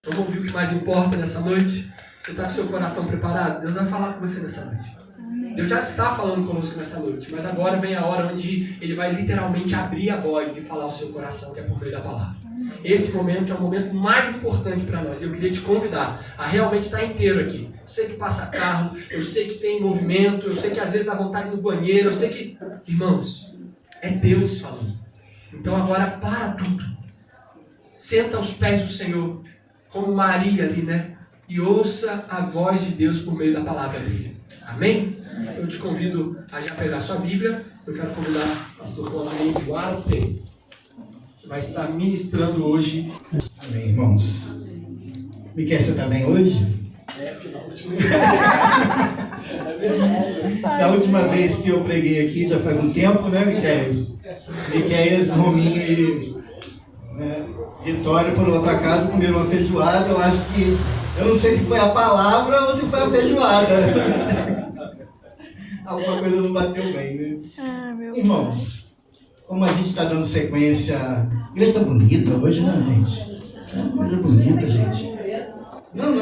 Vamos ouvir o que mais importa nessa noite? Você está com seu coração preparado? Deus vai falar com você nessa noite. Deus já está falando conosco nessa noite, mas agora vem a hora onde Ele vai literalmente abrir a voz e falar ao seu coração, que é por meio da palavra. Esse momento é o momento mais importante para nós. Eu queria te convidar a realmente estar inteiro aqui. Eu sei que passa carro, eu sei que tem movimento, eu sei que às vezes dá vontade no banheiro, eu sei que... Irmãos, é Deus falando. Então agora para tudo. Senta aos pés do Senhor, como Maria ali, né? E ouça a voz de Deus por meio da palavra dele. Amém? Eu te convido a já pegar sua Bíblia. Eu quero convidar o pastor Paulinho de Guarapé, que vai estar ministrando hoje. Amém, irmãos. Miquel, você está bem hoje? Porque na última Da última vez que eu preguei aqui, já faz um tempo, né, Miquel? Miquel, Rominho e Vitória foram lá para casa, comeram uma feijoada. Eu acho que... Eu não sei se foi a palavra ou se foi a feijoada. Alguma coisa não bateu bem, né? Irmãos, como a gente está dando sequência... A igreja está bonita hoje, né, gente? Igreja bonita, gente. Não,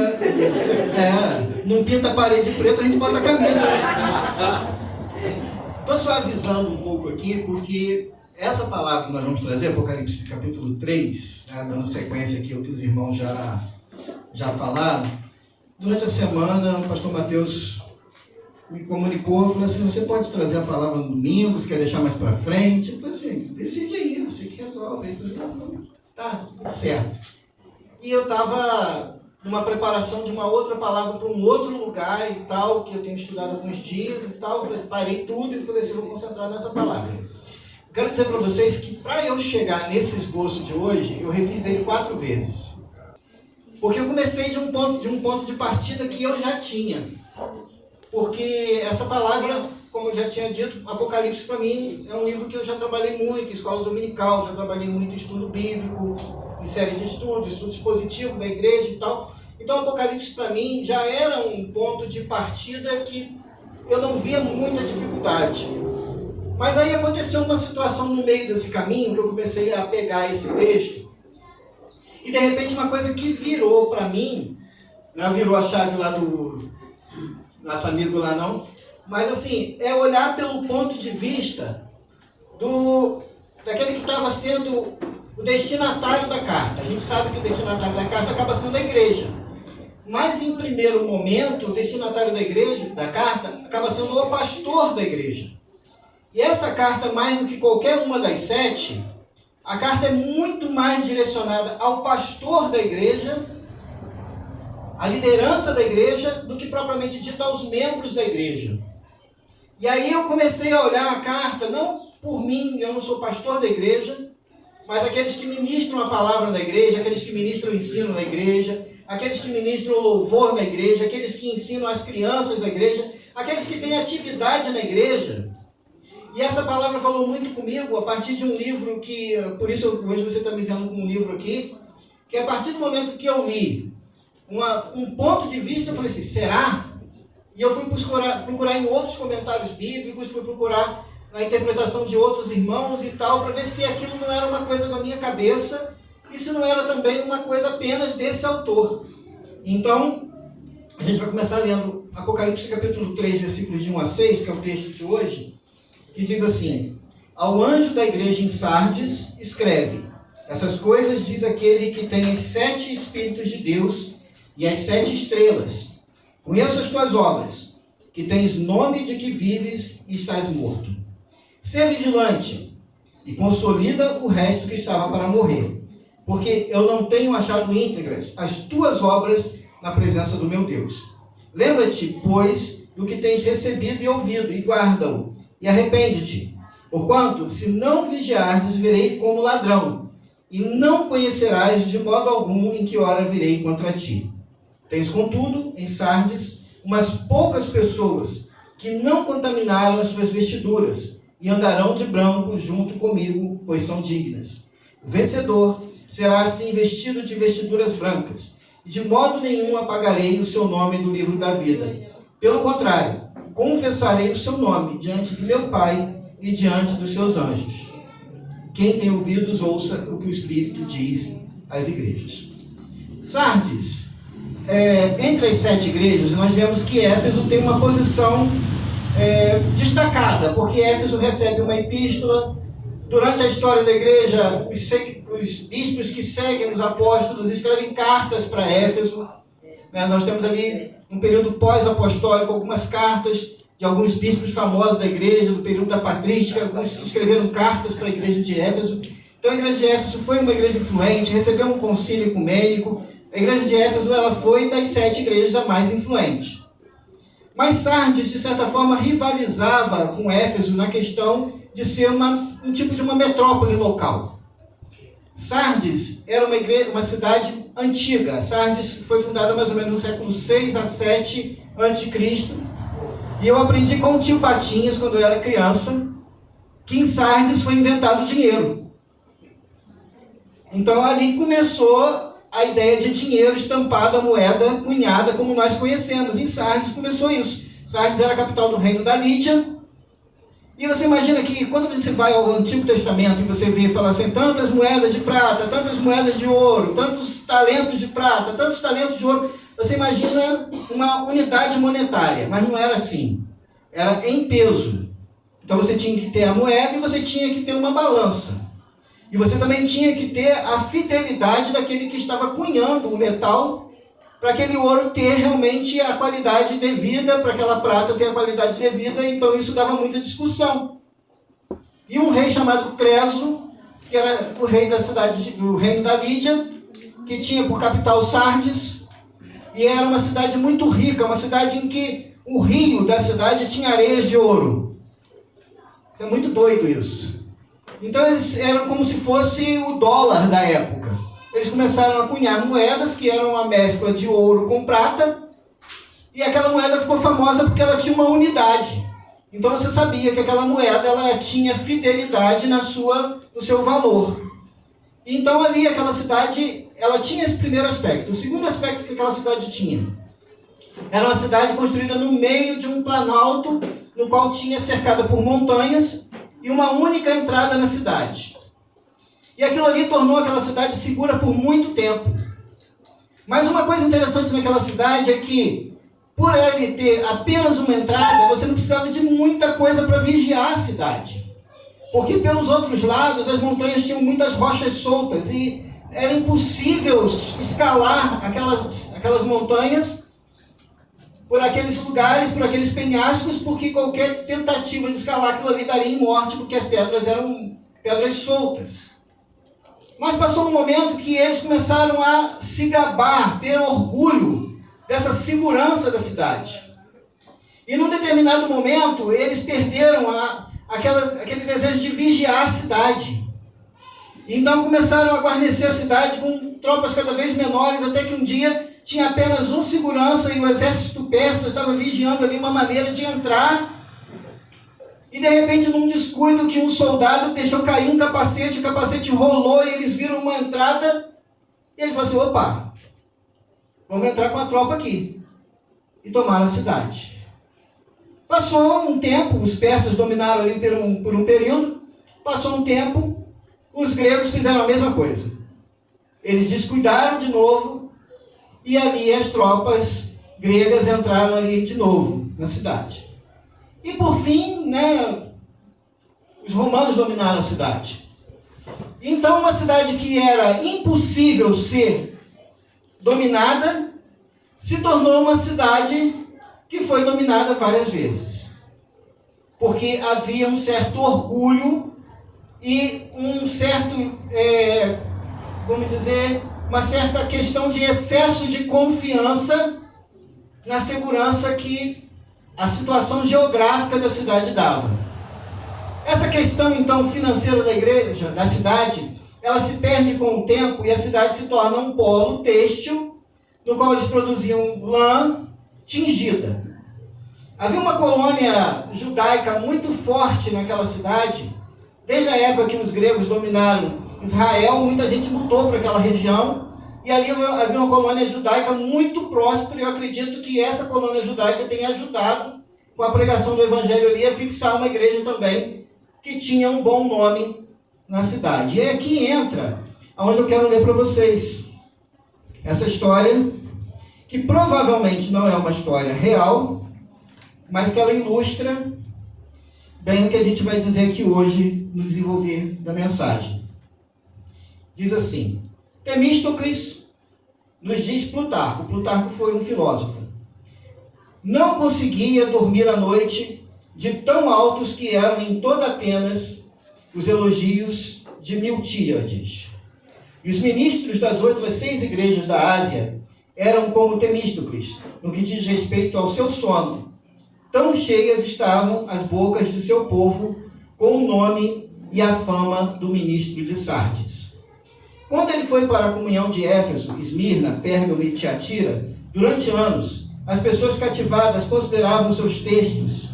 não pinta a parede preta, a gente bota a camisa. Estou suavizando um pouco aqui, porque essa palavra que nós vamos trazer, Apocalipse capítulo 3, dando sequência aqui ao que os irmãos já falaram. Durante a semana, o pastor Mateus me comunicou, falou assim: você pode trazer a palavra no domingo, você quer deixar mais para frente? Eu falei assim: decide aí, você que resolve. Ele falou assim: tá, certo. E eu estava numa preparação de uma outra palavra para um outro lugar e tal, que eu tenho estudado alguns dias e tal. Eu falei, parei tudo e falei assim: vou concentrar nessa palavra. Quero dizer para vocês que para eu chegar nesse esboço de hoje, eu refiz ele 4 vezes. Porque eu comecei de um ponto de partida que eu já tinha. Porque essa palavra, como eu já tinha dito, Apocalipse para mim é um livro que eu já trabalhei muito, escola dominical, já trabalhei muito em estudo bíblico, em série de estudo expositivo da igreja e tal. Então Apocalipse para mim já era um ponto de partida que eu não via muita dificuldade. Mas aí aconteceu uma situação no meio desse caminho que eu comecei a pegar esse texto e de repente uma coisa que virou para mim, não virou a chave lá do nosso amigo lá não, mas assim, é olhar pelo ponto de vista daquele que estava sendo o destinatário da carta. A gente sabe que o destinatário da carta acaba sendo a igreja. Mas em primeiro momento, o destinatário da carta acaba sendo o pastor da igreja. E essa carta, mais do que qualquer uma das 7, a carta é muito mais direcionada ao pastor da igreja, à liderança da igreja, do que propriamente dito aos membros da igreja. E aí eu comecei a olhar a carta, não por mim, eu não sou pastor da igreja, mas aqueles que ministram a palavra na igreja, aqueles que ministram o ensino na igreja, aqueles que ministram o louvor na igreja, aqueles que ensinam as crianças da igreja, aqueles que têm atividade na igreja. E essa palavra falou muito comigo a partir de um livro que, por isso hoje você está me vendo com um livro aqui, que a partir do momento que eu li um ponto de vista, eu falei assim, será? E eu fui procurar em outros comentários bíblicos, fui procurar na interpretação de outros irmãos e tal, para ver se aquilo não era uma coisa da minha cabeça e se não era também uma coisa apenas desse autor. Então, a gente vai começar lendo Apocalipse capítulo 3, versículos de 1 a 6, que é o texto de hoje, que diz assim: ao anjo da igreja em Sardes, escreve: essas coisas diz aquele que tem os 7 Espíritos de Deus e as 7 estrelas. Conheço as tuas obras, que tens nome de que vives e estás morto. Sê vigilante e consolida o resto que estava para morrer, porque eu não tenho achado íntegras as tuas obras na presença do meu Deus. Lembra-te, pois, do que tens recebido e ouvido, e guarda-o, e arrepende-te. Porquanto, se não vigiardes, virei como ladrão, e não conhecerás de modo algum em que hora virei contra ti. Tens, contudo, em Sardes, umas poucas pessoas que não contaminaram as suas vestiduras, e andarão de branco junto comigo, pois são dignas. O vencedor será assim vestido de vestiduras brancas, e de modo nenhum apagarei o seu nome do livro da vida. Pelo contrário, confessarei o seu nome diante de meu Pai e diante dos seus anjos. Quem tem ouvidos, ouça o que o Espírito diz às igrejas. Sardes, entre as 7 igrejas, nós vemos que Éfeso tem uma posição destacada, porque Éfeso recebe uma epístola. Durante a história da igreja, os bispos que seguem os apóstolos escrevem cartas para Éfeso. Nós temos ali, um período pós-apostólico, algumas cartas de alguns bispos famosos da igreja, do período da patrística, alguns que escreveram cartas para a igreja de Éfeso. Então a igreja de Éfeso foi uma igreja influente, recebeu um concílio ecumênico. A igreja de Éfeso ela foi das 7 igrejas a mais influente. Mas Sardes, de certa forma, rivalizava com Éfeso na questão de ser um tipo de uma metrópole local. Sardes era uma cidade antiga. Sardes foi fundada mais ou menos no século 6 a 7 a.C. E eu aprendi com o tio Patinhas, quando eu era criança, que em Sardes foi inventado o dinheiro. Então ali começou a ideia de dinheiro estampado, a moeda cunhada como nós conhecemos. Em Sardes começou isso. Sardes era a capital do reino da Lídia. E você imagina que quando você vai ao Antigo Testamento e você vê falar assim, tantas moedas de prata, tantas moedas de ouro, tantos talentos de prata, tantos talentos de ouro, você imagina uma unidade monetária, mas não era assim. Era em peso. Então você tinha que ter a moeda e você tinha que ter uma balança. E você também tinha que ter a fidelidade daquele que estava cunhando o metal, para aquele ouro ter realmente a qualidade devida, para aquela prata ter a qualidade devida. Então isso dava muita discussão. E um rei chamado Creso, que era o rei da cidade do reino da Lídia, que tinha por capital Sardes, e era uma cidade muito rica, uma cidade em que o rio da cidade tinha areias de ouro. Isso é muito doido isso. Então eles eram como se fosse o dólar da época. Eles começaram a cunhar moedas que eram uma mescla de ouro com prata, e aquela moeda ficou famosa porque ela tinha uma unidade. Então você sabia que aquela moeda ela tinha fidelidade no seu valor. Então ali aquela cidade, ela tinha esse primeiro aspecto. O segundo aspecto que aquela cidade tinha, era uma cidade construída no meio de um planalto, no qual tinha cercada por montanhas, e uma única entrada na cidade. E aquilo ali tornou aquela cidade segura por muito tempo. Mas uma coisa interessante naquela cidade é que, por ele ter apenas uma entrada, você não precisava de muita coisa para vigiar a cidade. Porque pelos outros lados, as montanhas tinham muitas rochas soltas e era impossível escalar aquelas montanhas por aqueles lugares, por aqueles penhascos, porque qualquer tentativa de escalar aquilo ali daria em morte, porque as pedras eram pedras soltas. Mas passou um momento que eles começaram a se gabar, ter orgulho dessa segurança da cidade. E num determinado momento, eles perderam aquele desejo de vigiar a cidade. Então começaram a guarnecer a cidade com tropas cada vez menores, até que um dia tinha apenas um segurança e o exército persa estava vigiando ali uma maneira de entrar. E de repente, num descuido, que um soldado deixou cair um capacete, o capacete rolou e eles viram uma entrada. E eles falaram assim, opa, vamos entrar com a tropa aqui. E tomaram a cidade. Passou um tempo, os persas dominaram ali por um período. Passou um tempo, os gregos fizeram a mesma coisa. Eles descuidaram de novo e ali as tropas gregas entraram ali de novo na cidade. E por fim, os romanos dominaram a cidade. Então uma cidade que era impossível ser dominada, se tornou uma cidade que foi dominada várias vezes. Porque havia um certo orgulho e um certo, uma certa questão de excesso de confiança na segurança que a situação geográfica da cidade dava. Essa questão, então, financeira da igreja, da cidade, ela se perde com o tempo e a cidade se torna um polo têxtil, no qual eles produziam lã tingida. Havia uma colônia judaica muito forte naquela cidade. Desde a época que os gregos dominaram Israel, muita gente mudou para aquela região. E ali havia uma colônia judaica muito próspera, e eu acredito que essa colônia judaica tenha ajudado, com a pregação do evangelho ali, a fixar uma igreja também, que tinha um bom nome na cidade. E é aqui entra, onde eu quero ler para vocês. essa história, que provavelmente não é uma história real, mas que ela ilustra bem o que a gente vai dizer aqui hoje no desenvolver da mensagem. Diz assim: Temístocles, nos diz Plutarco. Plutarco foi um filósofo. Não conseguia dormir à noite de tão altos que eram em toda Atenas os elogios de Miltíades. E os ministros das outras 6 igrejas da Ásia eram como Temístocles, no que diz respeito ao seu sono. Tão cheias estavam as bocas de seu povo com o nome e a fama do ministro de Sardes. Quando ele foi para a comunhão de Éfeso, Esmirna, Pérgamo e Tiatira, durante anos, as pessoas cativadas consideravam seus textos,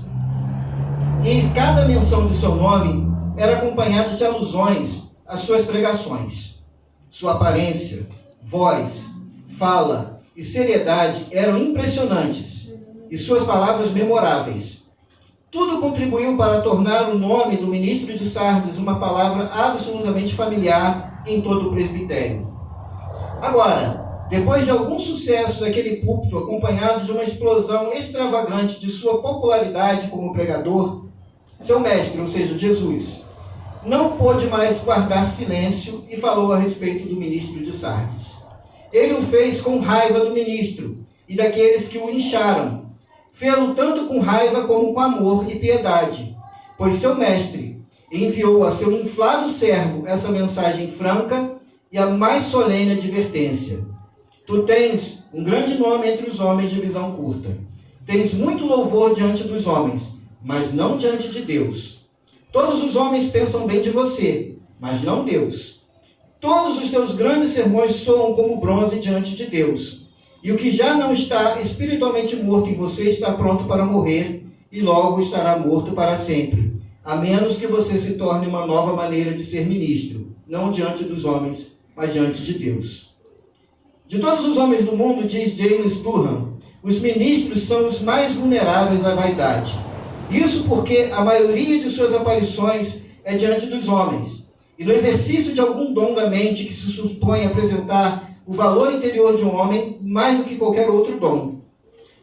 e cada menção de seu nome era acompanhada de alusões às suas pregações. Sua aparência, voz, fala e seriedade eram impressionantes, e suas palavras memoráveis. Tudo contribuiu para tornar o nome do ministro de Sardes uma palavra absolutamente familiar em todo o presbitério. Agora, depois de algum sucesso daquele púlpito, acompanhado de uma explosão extravagante de sua popularidade como pregador, seu mestre, ou seja, Jesus, não pôde mais guardar silêncio e falou a respeito do ministro de Sardes. Ele o fez com raiva do ministro e daqueles que o incharam. Fê-lo tanto com raiva como com amor e piedade, pois seu mestre enviou a seu inflado servo essa mensagem franca e a mais solene advertência. Tu tens um grande nome entre os homens de visão curta. Tens muito louvor diante dos homens, mas não diante de Deus. Todos os homens pensam bem de você, mas não Deus. Todos os teus grandes sermões soam como bronze diante de Deus. E o que já não está espiritualmente morto em você está pronto para morrer, e logo estará morto para sempre, a menos que você se torne uma nova maneira de ser ministro, não diante dos homens, mas diante de Deus. De todos os homens do mundo, diz James Durham, os ministros são os mais vulneráveis à vaidade. Isso porque a maioria de suas aparições é diante dos homens, e no exercício de algum dom da mente que se supõe apresentar o valor interior de um homem mais do que qualquer outro dom.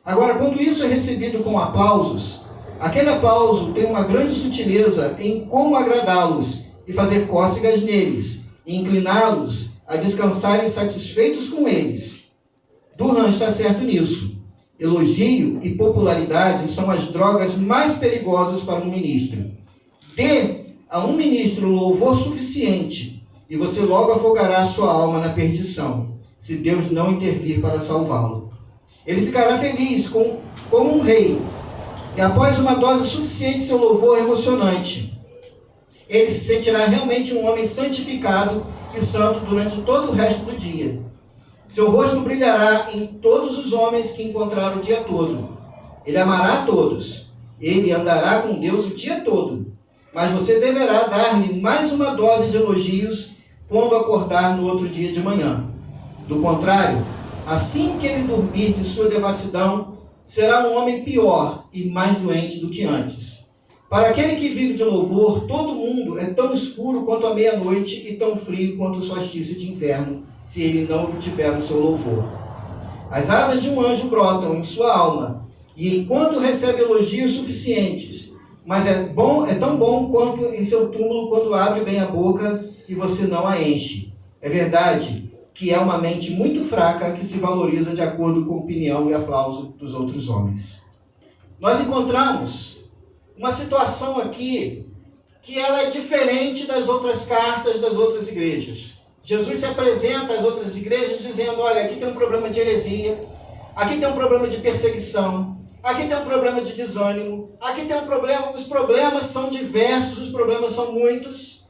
Agora, quando isso é recebido com aplausos, aquele aplauso tem uma grande sutileza em como agradá-los e fazer cócegas neles, e incliná-los a descansarem satisfeitos com eles. Durham está certo nisso. Elogio e popularidade são as drogas mais perigosas para um ministro. Dê a um ministro louvor suficiente, e você logo afogará sua alma na perdição, se Deus não intervir para salvá-lo. Ele ficará feliz como um rei, e após uma dose suficiente de seu louvor emocionante, ele se sentirá realmente um homem santificado e santo durante todo o resto do dia. Seu rosto brilhará em todos os homens que encontrar o dia todo. Ele amará a todos. Ele andará com Deus o dia todo. Mas você deverá dar-lhe mais uma dose de elogios quando acordar no outro dia de manhã. Do contrário, assim que ele dormir de sua devassidão, será um homem pior e mais doente do que antes. Para aquele que vive de louvor, todo mundo é tão escuro quanto a meia-noite e tão frio quanto o solstício de inverno, se ele não tiver o seu louvor. As asas de um anjo brotam em sua alma, e enquanto recebe elogios suficientes, mas é tão bom quanto em seu túmulo quando abre bem a boca e você não a enche. É verdade que é uma mente muito fraca que se valoriza de acordo com a opinião e aplauso dos outros homens. Nós encontramos uma situação aqui que ela é diferente das outras cartas das outras igrejas. Jesus se apresenta às outras igrejas dizendo, olha, aqui tem um problema de heresia, aqui tem um problema de perseguição, aqui tem um problema de desânimo, aqui tem um problema, os problemas são diversos, os problemas são muitos,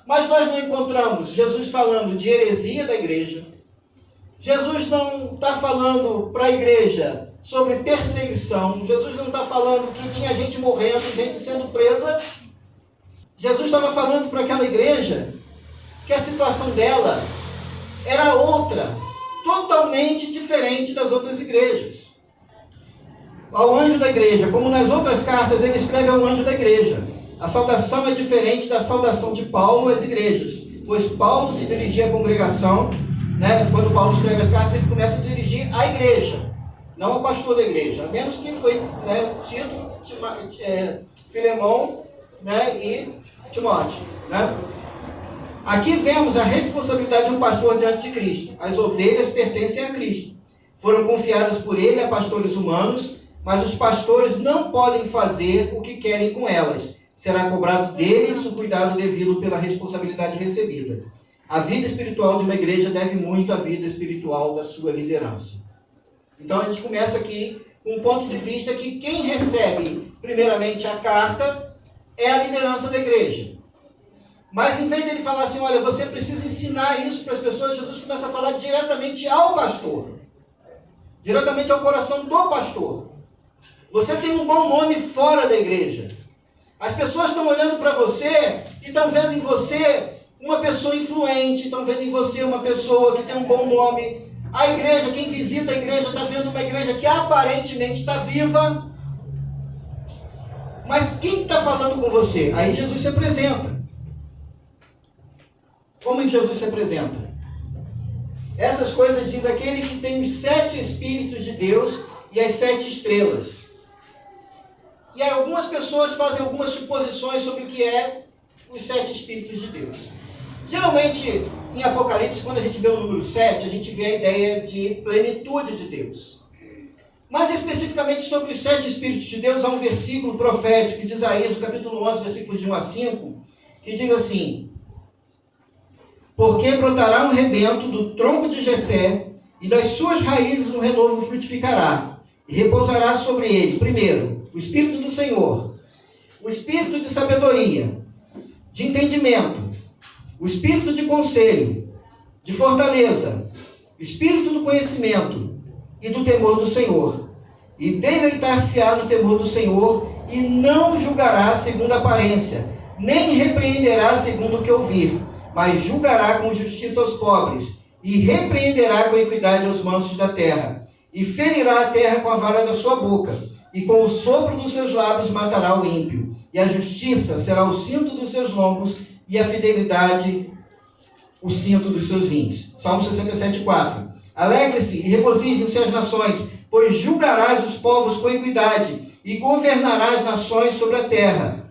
mas nós não encontramos Jesus falando de heresia da igreja, Jesus não está falando para a igreja sobre perseguição, Jesus não está falando que tinha gente morrendo, gente sendo presa, Jesus estava falando para aquela igreja que a situação dela era outra, totalmente diferente das outras igrejas. Ao anjo da igreja, como nas outras cartas, ele escreve ao anjo da igreja. A saudação é diferente da saudação de Paulo às igrejas, pois Paulo se dirigia à congregação né, quando Paulo escreve as cartas, ele começa a dirigir à igreja, não ao pastor da igreja, a menos que foi, né, Tito, Filemão, né, e Timóteo. Né? Aqui vemos a responsabilidade de um pastor diante de Cristo. As ovelhas pertencem a Cristo. Foram confiadas por ele a pastores humanos, mas os pastores não podem fazer o que querem com elas. Será cobrado deles o cuidado devido pela responsabilidade recebida. A vida espiritual de uma igreja deve muito à vida espiritual da sua liderança. Então a gente começa aqui com um ponto de vista que quem recebe primeiramente a carta é a liderança da igreja. Mas em vez dele falar assim, olha, você precisa ensinar isso para as pessoas, Jesus começa a falar diretamente ao pastor. Diretamente ao coração do pastor. Você tem um bom nome fora da igreja. As pessoas estão olhando para você e estão vendo em você uma pessoa influente, estão vendo em você uma pessoa que tem um bom nome. A igreja, quem visita a igreja, está vendo uma igreja que aparentemente está viva. Mas quem está falando com você? Aí Jesus se apresenta. Como Jesus se apresenta? Essas coisas diz aquele que tem os 7 Espíritos de Deus e as 7 estrelas. E aí algumas pessoas fazem algumas suposições sobre o que é os 7 Espíritos de Deus. Geralmente, em Apocalipse, quando a gente vê o número 7, a gente vê a ideia de plenitude de Deus. Mas especificamente sobre os 7 Espíritos de Deus, há um versículo profético de Isaías, no capítulo 11, versículos de 1 a 5, que diz assim: porque brotará um rebento do tronco de Jessé, e das suas raízes um renovo frutificará, e repousará sobre ele, primeiro, o Espírito do Senhor, o Espírito de sabedoria, de entendimento, o Espírito de conselho, de fortaleza, o Espírito do conhecimento e do temor do Senhor. E deleitar-se-á no temor do Senhor, e não julgará segundo a aparência, nem repreenderá segundo o que ouvir, mas julgará com justiça aos pobres, e repreenderá com equidade aos mansos da terra, e ferirá a terra com a vara da sua boca, e com o sopro dos seus lábios matará o ímpio, e a justiça será o cinto dos seus lombos, e a fidelidade o cinto dos seus rins. Salmo 67,4. Alegre-se e regozijem-se as nações, pois julgarás os povos com equidade, e governarás as nações sobre a terra.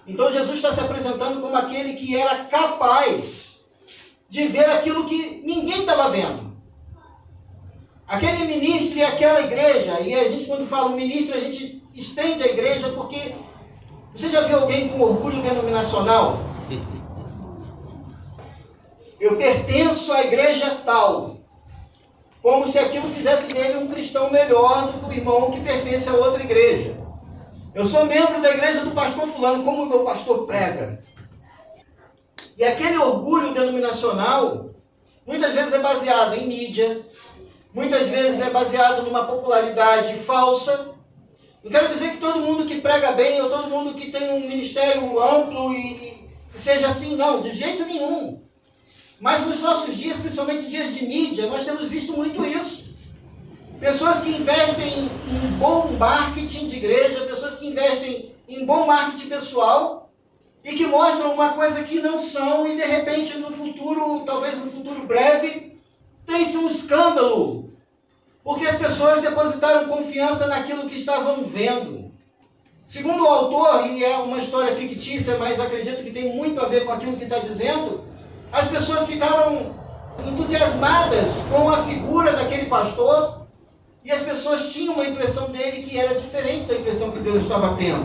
Então Jesus está se apresentando como aquele que era capaz de ver aquilo que ninguém estava vendo. Aquele ministro e aquela igreja, e a gente quando fala ministro, a gente estende a igreja porque... Você já viu alguém com orgulho denominacional? Eu pertenço à igreja tal. Como se aquilo fizesse dele um cristão melhor do que o irmão que pertence a outra igreja. Eu sou membro da igreja do pastor fulano, como o meu pastor prega. E aquele orgulho denominacional, muitas vezes é baseado em mídia, muitas vezes é baseado numa popularidade falsa. Não quero dizer que todo mundo que prega bem, ou todo mundo que tem um ministério amplo e seja assim, não, de jeito nenhum. Mas nos nossos dias, principalmente dias de mídia, nós temos visto muito isso. Pessoas que investem em bom marketing de igreja, pessoas que investem em bom marketing pessoal e que mostram uma coisa que não são e de repente no futuro, talvez no futuro breve, tem-se um escândalo. Porque as pessoas depositaram confiança naquilo que estavam vendo. Segundo o autor, e é uma história fictícia, mas acredito que tem muito a ver com aquilo que está dizendo, as pessoas ficaram entusiasmadas com a figura daquele pastor e as pessoas tinham uma impressão dele que era diferente da impressão que Deus estava tendo.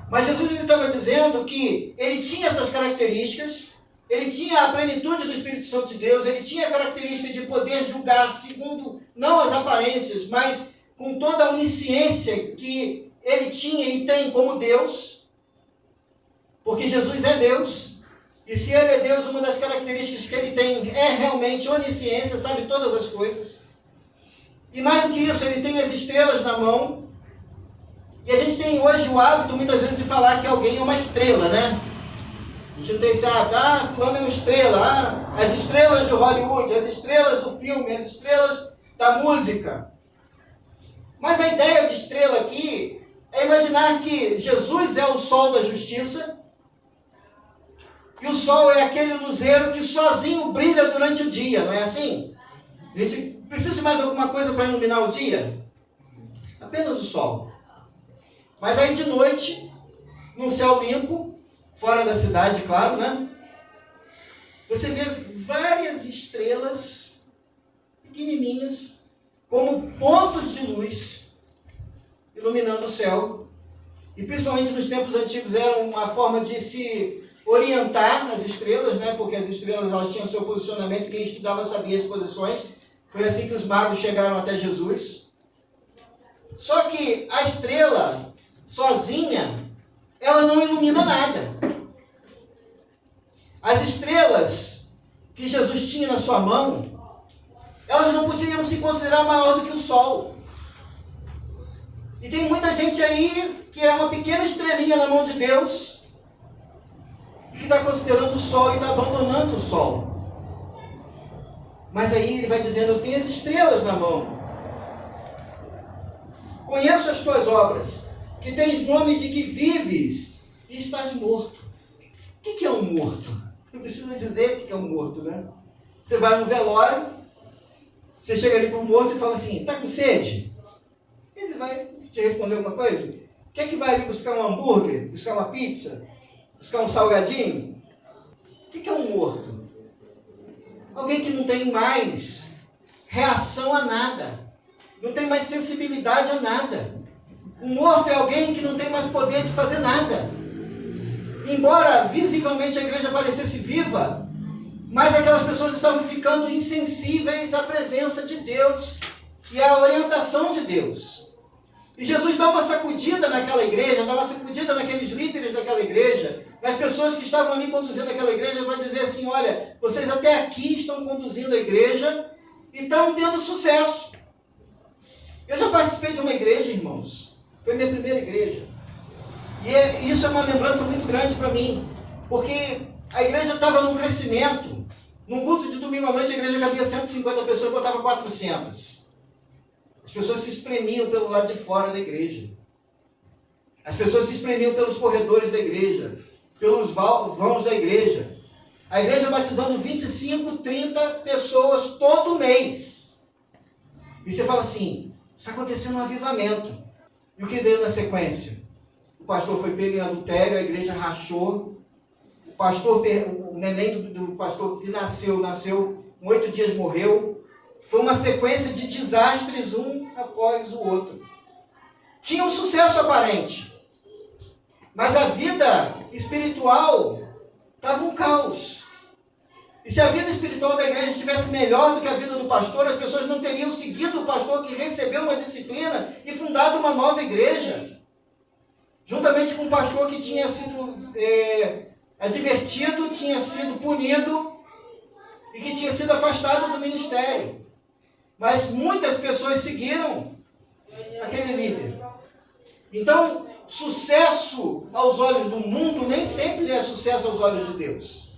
Mas Jesus estava dizendo que ele tinha essas características, ele tinha a plenitude do Espírito Santo de Deus, ele tinha a característica de poder julgar segundo, não as aparências, mas com toda a onisciência que ele tinha e tem como Deus, porque Jesus é Deus, e se ele é Deus, uma das características que ele tem é realmente onisciência, sabe todas as coisas. E mais do que isso, ele tem as estrelas na mão, e a gente tem hoje o hábito, muitas vezes, de falar que alguém é uma estrela, né? A gente não tem esse hábito, fulano é uma estrela, as estrelas de Hollywood, as estrelas do filme, as estrelas da música. Mas a ideia de estrela aqui é imaginar que Jesus é o sol da justiça que o sol é aquele luzeiro que sozinho brilha durante o dia, não é assim? A gente precisa de mais alguma coisa para iluminar o dia? Apenas o sol. Mas aí de noite, num céu limpo, fora da cidade, claro, né? Você vê várias estrelas pequenininhas, como pontos de luz, iluminando o céu. E principalmente nos tempos antigos era uma forma de se orientar as estrelas, né? Porque as estrelas elas tinham seu posicionamento, quem estudava sabia as posições. Foi assim que os magos chegaram até Jesus. Só que a estrela, sozinha, ela não ilumina nada. As estrelas que Jesus tinha na sua mão, elas não podiam se considerar maior do que o sol. E tem muita gente aí que é uma pequena estrelinha na mão de Deus, que está considerando o sol e está abandonando o sol. Mas aí ele vai dizendo, eu tenho as estrelas na mão. Conheço as tuas obras, que tens nome de que vives e estás morto. O que é um morto? Não precisa dizer o que é um morto, né? Você vai no velório, você chega ali para o morto e fala assim, está com sede? Ele vai te responder alguma coisa? Quer que vai ali buscar um hambúrguer, buscar uma pizza, buscar um salgadinho? O que é um morto? Alguém que não tem mais reação a nada. Não tem mais sensibilidade a nada. Um morto é alguém que não tem mais poder de fazer nada. Embora visivelmente a igreja parecesse viva, mas aquelas pessoas estavam ficando insensíveis à presença de Deus e à orientação de Deus. E Jesus dá uma sacudida naquela igreja, dá uma sacudida naqueles líderes daquela igreja, nas pessoas que estavam ali conduzindo aquela igreja, para dizer assim, olha, vocês até aqui estão conduzindo a igreja e estão tendo sucesso. Eu já participei de uma igreja, irmãos. Foi minha primeira igreja. E isso é uma lembrança muito grande para mim, porque a igreja estava num crescimento. Num culto de domingo à noite, a igreja cabia 150 pessoas, eu botava 400. As pessoas se espremiam pelo lado de fora da igreja. As pessoas se espremiam pelos corredores da igreja, pelos vãos da igreja. A igreja batizando 25, 30 pessoas todo mês. E você fala assim, está acontecendo um avivamento. E o que veio na sequência? O pastor foi pego em adultério, a igreja rachou. O neném do pastor que nasceu, em 8 dias morreu. Foi uma sequência de desastres, um após o outro. Tinha um sucesso aparente. Mas a vida espiritual estava um caos. E se a vida espiritual da igreja estivesse melhor do que a vida do pastor, as pessoas não teriam seguido o pastor que recebeu uma disciplina e fundado uma nova igreja. Juntamente com um pastor que tinha sido advertido, tinha sido punido e que tinha sido afastado do ministério. Mas muitas pessoas seguiram aquele líder. Então, sucesso aos olhos do mundo nem sempre é sucesso aos olhos de Deus.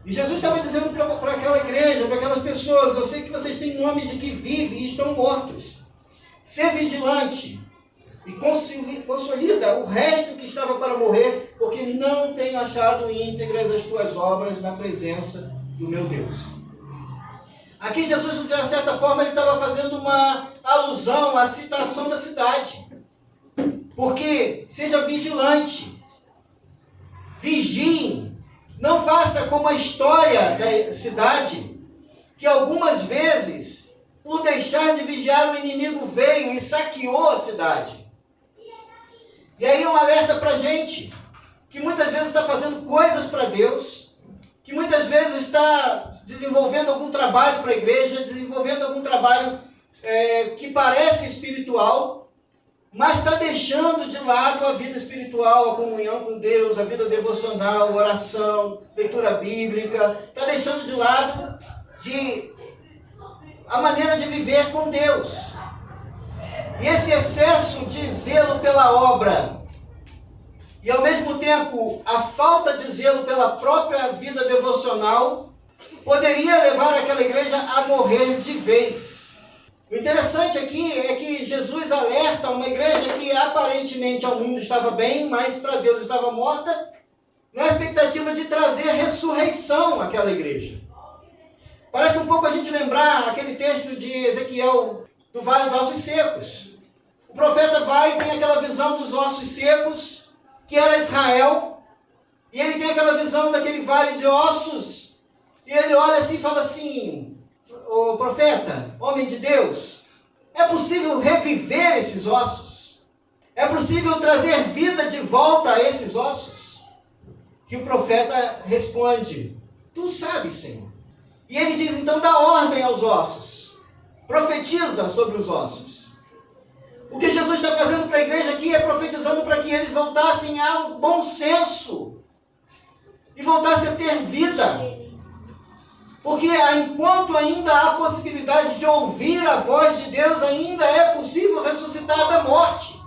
E Jesus estava dizendo para aquela igreja, para aquelas pessoas, eu sei que vocês têm nome de que vivem e estão mortos. Ser vigilante e consolida o resto que estava para morrer, porque não tenho achado íntegras as tuas obras na presença do meu Deus. Aqui Jesus, de certa forma, ele estava fazendo uma alusão à citação da cidade. Porque seja vigilante, vigiem, não faça como a história da cidade, que algumas vezes, por deixar de vigiar, o inimigo veio e saqueou a cidade. E aí um alerta para a gente, que muitas vezes está fazendo coisas para Deus, que muitas vezes está desenvolvendo algum trabalho para a igreja, desenvolvendo algum trabalho que parece espiritual, mas está deixando de lado a vida espiritual, a comunhão com Deus, a vida devocional, oração, leitura bíblica, está deixando de lado a maneira de viver com Deus. E esse excesso de zelo pela obra e ao mesmo tempo a falta de zelo pela própria vida devocional poderia levar aquela igreja a morrer de vez. O interessante aqui é que Jesus alerta uma igreja que aparentemente ao mundo estava bem, mas para Deus estava morta, na expectativa de trazer ressurreição àquela igreja. Parece um pouco a gente lembrar aquele texto de Ezequiel do Vale dos Ossos Secos. O profeta vai e tem aquela visão dos ossos secos, que era Israel, e ele tem aquela visão daquele vale de ossos, e ele olha assim e fala assim: ô profeta, homem de Deus, é possível reviver esses ossos? É possível trazer vida de volta a esses ossos? Que o profeta responde: tu sabes, Senhor. E ele diz: então dá ordem aos ossos, profetiza sobre os ossos. O que Jesus está fazendo para a igreja aqui é profetizando para que eles voltassem ao bom senso e voltassem a ter vida. Porque enquanto ainda há possibilidade de ouvir a voz de Deus, ainda é possível ressuscitar da morte.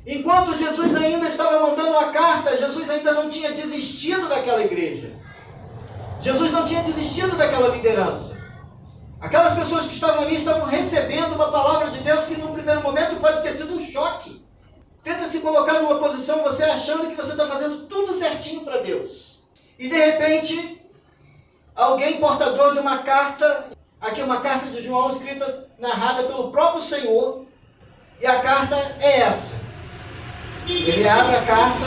Enquanto Jesus ainda estava mandando a carta, Jesus ainda não tinha desistido daquela igreja. Jesus não tinha desistido daquela liderança. Aquelas pessoas que estavam ali estavam recebendo uma palavra de Deus que num primeiro momento pode ter sido um choque. Tenta se colocar numa posição, você achando que você está fazendo tudo certinho para Deus. E de repente, alguém portador de uma carta, aqui uma carta de João escrita, narrada pelo próprio Senhor, e a carta é essa. Ele abre a carta,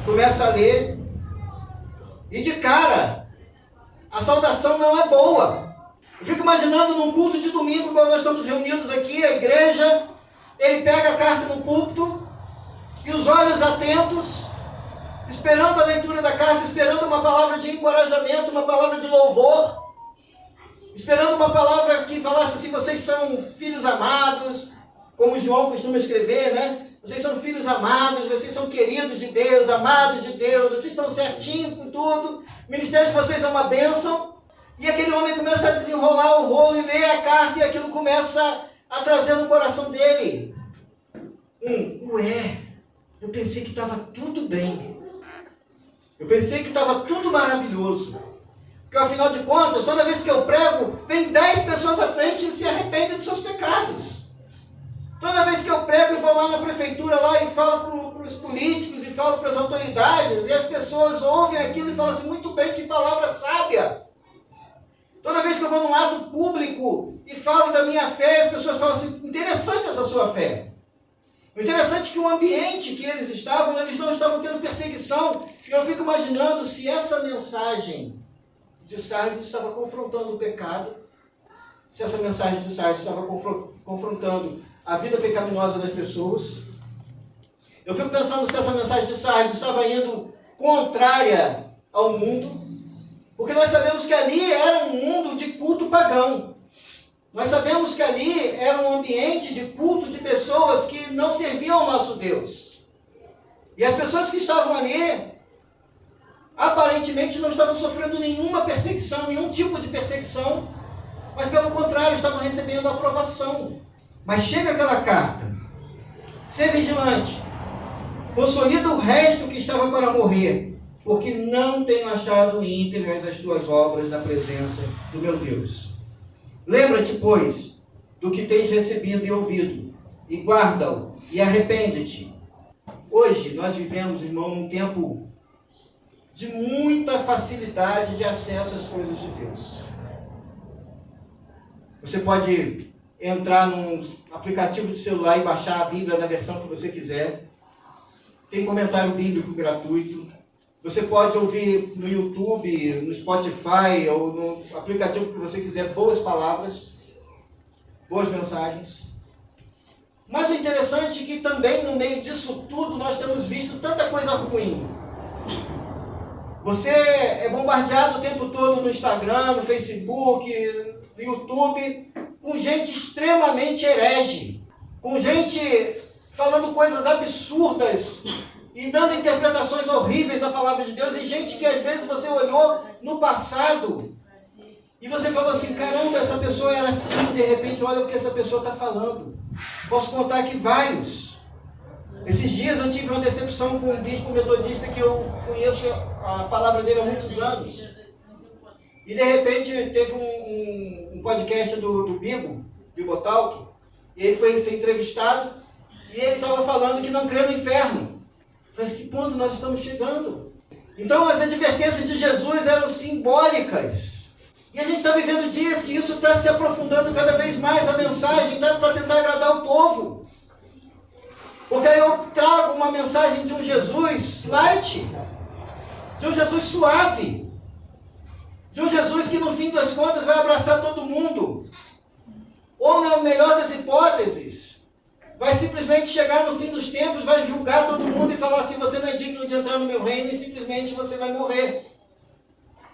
começa a ler, e de cara, a saudação não é boa. Eu fico imaginando num culto de domingo, quando nós estamos reunidos aqui, a igreja, ele pega a carta no púlpito, e os olhos atentos, esperando a leitura da carta, esperando uma palavra de encorajamento, uma palavra de louvor, esperando uma palavra que falasse assim: vocês são filhos amados, como João costuma escrever, né? Vocês são filhos amados, vocês são queridos de Deus, amados de Deus, vocês estão certinho com tudo, o ministério de vocês é uma bênção. E aquele homem começa a desenrolar o rolo e ler a carta, e aquilo começa a trazer no coração dele ué, eu pensei que estava tudo bem, eu pensei que estava tudo maravilhoso, porque afinal de contas, toda vez que eu prego, vem 10 pessoas à frente e se arrependem dos seus pecados. Toda vez que eu prego e vou lá na prefeitura lá e falo para os políticos e falo para as autoridades, e as pessoas ouvem aquilo e falam assim: muito bem, que palavra sábia. Toda vez que eu vou num ato público e falo da minha fé, as pessoas falam assim: interessante essa sua fé. O interessante é que o ambiente que eles não estavam tendo perseguição. E eu fico imaginando se essa mensagem de Sardes estava confrontando o pecado, se essa mensagem de Sardes estava confrontando a vida pecaminosa das pessoas. Eu fico pensando se essa mensagem de Sardes estava indo contrária ao mundo, porque nós sabemos que ali era um mundo de culto pagão. Nós sabemos que ali era um ambiente de culto de pessoas que não serviam ao nosso Deus. E as pessoas que estavam ali, aparentemente não estavam sofrendo nenhuma perseguição, nenhum tipo de perseguição, mas pelo contrário, estavam recebendo aprovação. Mas chega aquela carta: ser vigilante, consolida o resto que estava para morrer, porque não tenho achado íntegras as tuas obras na presença do meu Deus. Lembra-te, pois, do que tens recebido e ouvido, e guarda-o, e arrepende-te. Hoje nós vivemos, irmão, num tempo de muita facilidade de acesso às coisas de Deus. Você pode entrar num aplicativo de celular e baixar a Bíblia na versão que você quiser. Tem comentário bíblico gratuito. Você pode ouvir no YouTube, no Spotify ou no aplicativo que você quiser boas palavras, boas mensagens. Mas o interessante é que também no meio disso tudo nós temos visto tanta coisa ruim. Você é bombardeado o tempo todo no Instagram, no Facebook, no YouTube, com gente extremamente herege, com gente falando coisas absurdas e dando interpretações horríveis da palavra de Deus, e gente que às vezes você olhou no passado e você falou assim: caramba, essa pessoa era assim, de repente olha o que essa pessoa está falando. Posso contar aqui vários. Esses dias eu tive uma decepção com um bispo metodista que eu conheço a palavra dele há muitos anos. E de repente teve um podcast do Bibotalk, e ele foi ser entrevistado, e ele estava falando que não crê no inferno. Mas que ponto nós estamos chegando? Então as advertências de Jesus eram simbólicas. E a gente está vivendo dias que isso está se aprofundando cada vez mais, a mensagem está para tentar agradar o povo. Porque aí eu trago uma mensagem de um Jesus light, de um Jesus suave, de um Jesus que no fim das contas vai abraçar todo mundo. Ou na melhor das hipóteses, vai simplesmente chegar no fim dos tempos, vai julgar todo mundo e falar assim, você não é digno de entrar no meu reino e simplesmente você vai morrer.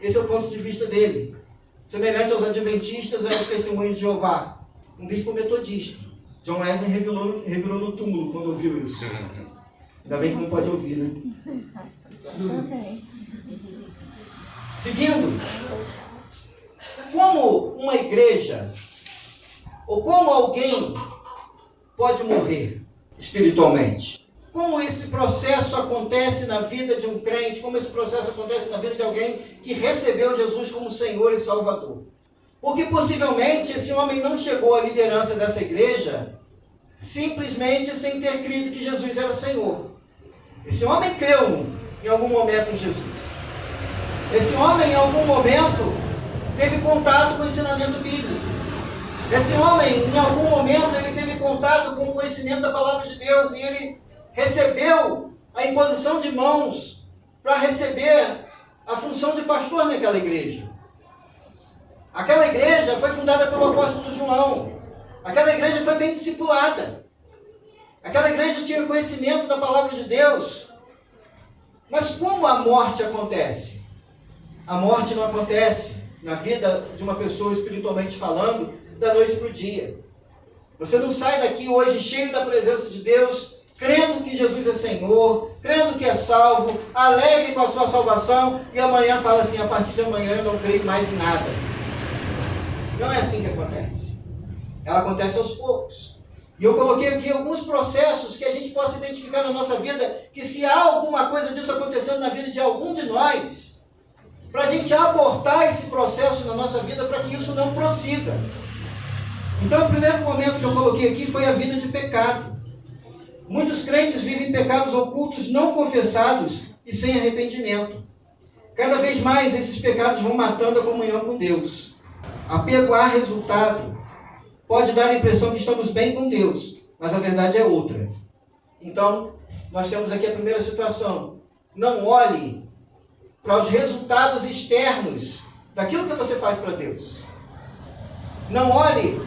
Esse é o ponto de vista dele. Semelhante aos adventistas e aos testemunhos de Jeová. Um bispo metodista. John Wesley revirou no túmulo quando ouviu isso. Ainda bem que não pode ouvir, né? Seguindo, como uma igreja, ou como alguém pode morrer espiritualmente? Como esse processo acontece na vida de um crente, como esse processo acontece na vida de alguém que recebeu Jesus como Senhor e Salvador? Porque possivelmente esse homem não chegou à liderança dessa igreja simplesmente sem ter crido que Jesus era Senhor. Esse homem creu em algum momento em Jesus. Esse homem, em algum momento, teve contato com o ensinamento bíblico. Esse homem, em algum momento, ele teve contato com o conhecimento da palavra de Deus e ele recebeu a imposição de mãos para receber a função de pastor naquela igreja. Aquela igreja foi fundada pelo apóstolo João. Aquela igreja foi bem discipulada. Aquela igreja tinha conhecimento da palavra de Deus. Mas como a morte acontece? A morte não acontece na vida de uma pessoa espiritualmente falando da noite para o dia. Você não sai daqui hoje cheio da presença de Deus, crendo que Jesus é Senhor, crendo que é salvo, alegre com a sua salvação, e amanhã fala assim, a partir de amanhã eu não creio mais em nada. Não é assim que acontece. Ela acontece aos poucos. E eu coloquei aqui alguns processos que a gente possa identificar na nossa vida, que se há alguma coisa disso acontecendo na vida de algum de nós, para a gente abortar esse processo na nossa vida, para que isso não prossiga. Então o primeiro momento que eu coloquei aqui foi a vida de pecado. Muitos crentes vivem pecados ocultos não confessados e sem arrependimento. Cada vez mais esses pecados vão matando a comunhão com Deus. Apego a resultado pode dar a impressão que estamos bem com Deus, mas a verdade é outra. Então, nós temos aqui a primeira situação. Não olhe para os resultados externos daquilo que você faz para Deus. Não olhe,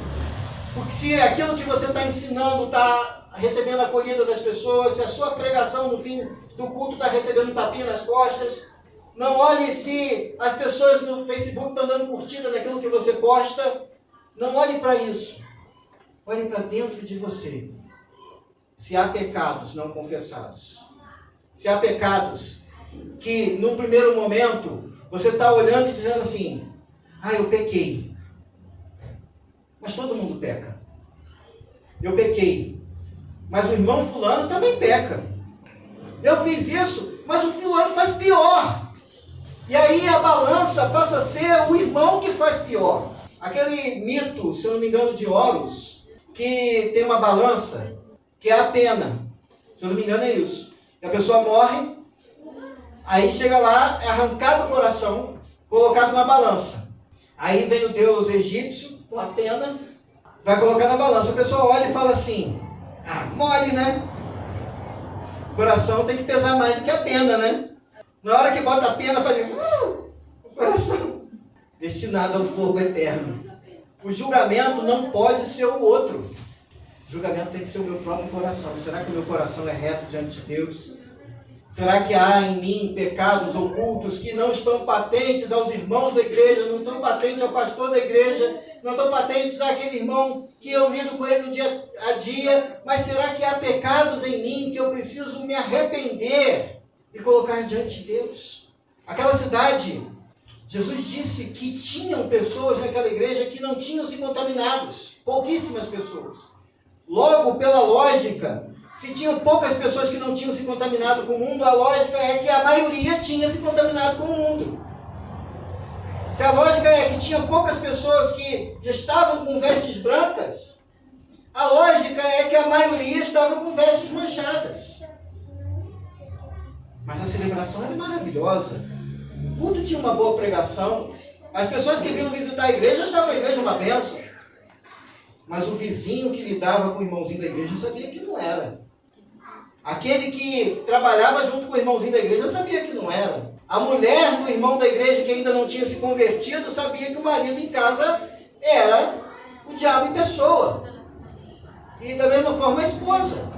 porque se aquilo que você está ensinando está recebendo a acolhida das pessoas, se a sua pregação no fim do culto está recebendo um tapinha nas costas, não olhe se as pessoas no Facebook estão dando curtida naquilo que você posta. Não olhe para isso. Olhe para dentro de você. Se há pecados não confessados. Se há pecados que, num primeiro momento, você está olhando e dizendo assim, eu pequei. Mas todo mundo peca. Eu pequei. Mas o irmão fulano também peca. Eu fiz isso, mas o fulano faz pior. E aí a balança passa a ser o irmão que faz pior. Aquele mito, se eu não me engano, de Horus, que tem uma balança, que é a pena. Se eu não me engano é isso. E a pessoa morre, aí chega lá, é arrancado o coração, colocado na balança. Aí vem o deus egípcio, com a pena, vai colocar na balança. A pessoa olha e fala assim, mole, né? O coração tem que pesar mais do que a pena, né? Na hora que bota a pena, faz assim, o coração destinado ao fogo eterno. O julgamento não pode ser o outro. O julgamento tem que ser o meu próprio coração. Será que o meu coração é reto diante de Deus? Será que há em mim pecados ocultos que não estão patentes aos irmãos da igreja, não estão patentes ao pastor da igreja, não estão patentes àquele irmão que eu lido com ele no dia a dia, mas será que há pecados em mim que eu preciso me arrepender e colocar diante de Deus? Aquela cidade, Jesus disse que tinham pessoas naquela igreja que não tinham se contaminados, pouquíssimas pessoas. Logo, pela lógica, se tinham poucas pessoas que não tinham se contaminado com o mundo, a lógica é que a maioria tinha se contaminado com o mundo. Se a lógica é que tinha poucas pessoas que já estavam com vestes brancas, a lógica é que a maioria estava com vestes manchadas. Mas a celebração era maravilhosa. O culto tinha uma boa pregação. As pessoas que vinham visitar a igreja achavam a igreja uma bênção. Mas o vizinho que lidava com o irmãozinho da igreja sabia que não era. Aquele que trabalhava junto com o irmãozinho da igreja sabia que não era. A mulher do irmão da igreja que ainda não tinha se convertido sabia que o marido em casa era o diabo em pessoa. E da mesma forma a esposa.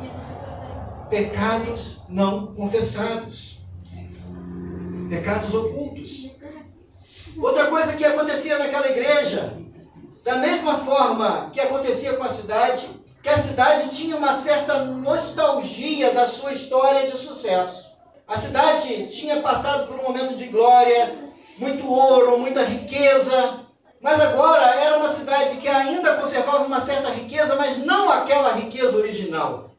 Pecados não confessados. Pecados ocultos. Outra coisa que acontecia naquela igreja, da mesma forma que acontecia com a cidade, que a cidade tinha uma certa nostalgia da sua história de sucesso. A cidade tinha passado por um momento de glória, muito ouro, muita riqueza, mas agora era uma cidade que ainda conservava uma certa riqueza, mas não aquela riqueza original.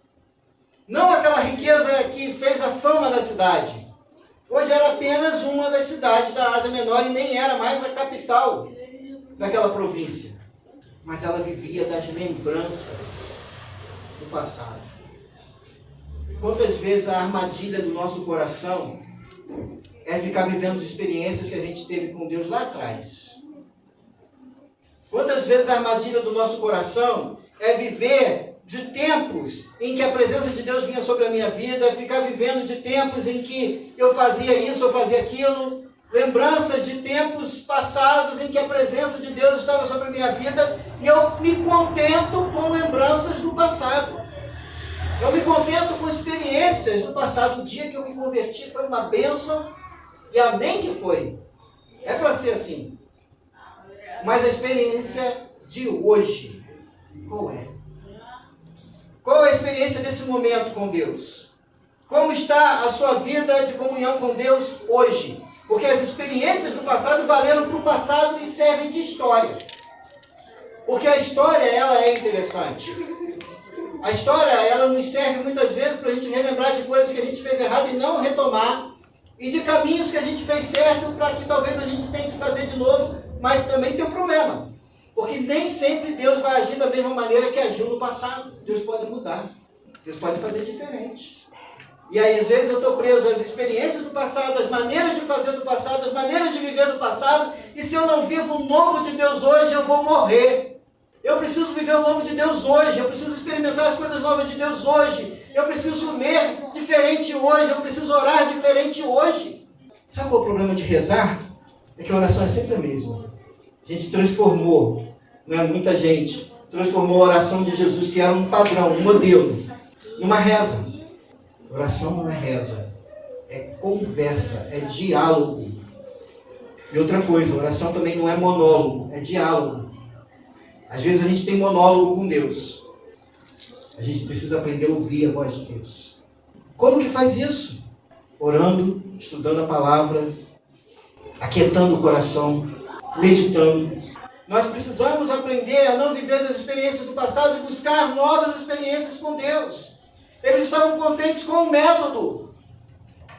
Não aquela riqueza que fez a fama da cidade. Hoje era apenas uma das cidades da Ásia Menor e nem era mais a capital daquela província. Mas ela vivia das lembranças do passado. Quantas vezes a armadilha do nosso coração é ficar vivendo as experiências que a gente teve com Deus lá atrás? Quantas vezes a armadilha do nosso coração é viver de tempos em que a presença de Deus vinha sobre a minha vida, ficar vivendo de tempos em que eu fazia isso, eu fazia aquilo, lembranças de tempos passados em que a presença de Deus estava sobre a minha vida e eu me contento com lembranças do passado. Eu me contento com experiências do passado. O dia que eu me converti foi uma bênção e amém que foi. É para ser assim. Mas a experiência de hoje, qual é? Qual é a experiência desse momento com Deus? Como está a sua vida de comunhão com Deus hoje? Porque as experiências do passado valeram para o passado e servem de história. Porque a história, ela é interessante. A história, ela nos serve muitas vezes para a gente relembrar de coisas que a gente fez errado e não retomar. E de caminhos que a gente fez certo para que talvez a gente tente fazer de novo, mas também tem um problema. Porque nem sempre Deus vai agir da mesma maneira que agiu no passado. Deus pode mudar. Deus pode fazer diferente. E aí, às vezes, eu estou preso às experiências do passado, às maneiras de fazer do passado, às maneiras de viver do passado. E se eu não vivo o novo de Deus hoje, eu vou morrer. Eu preciso viver o novo de Deus hoje. Eu preciso experimentar as coisas novas de Deus hoje. Eu preciso ler diferente hoje. Eu preciso orar diferente hoje. Sabe qual é o problema de rezar? É que a oração é sempre a mesma. A gente transformou, não é muita gente, transformou a oração de Jesus, que era um padrão, um modelo, numa reza. Oração não é reza, é conversa, é diálogo. E outra coisa, oração também não é monólogo, é diálogo. Às vezes a gente tem monólogo com Deus. A gente precisa aprender a ouvir a voz de Deus. Como que faz isso? Orando, estudando a palavra, aquietando o coração, meditando. Nós precisamos aprender a não viver das experiências do passado e buscar novas experiências com Deus. Eles estavam contentes com o método.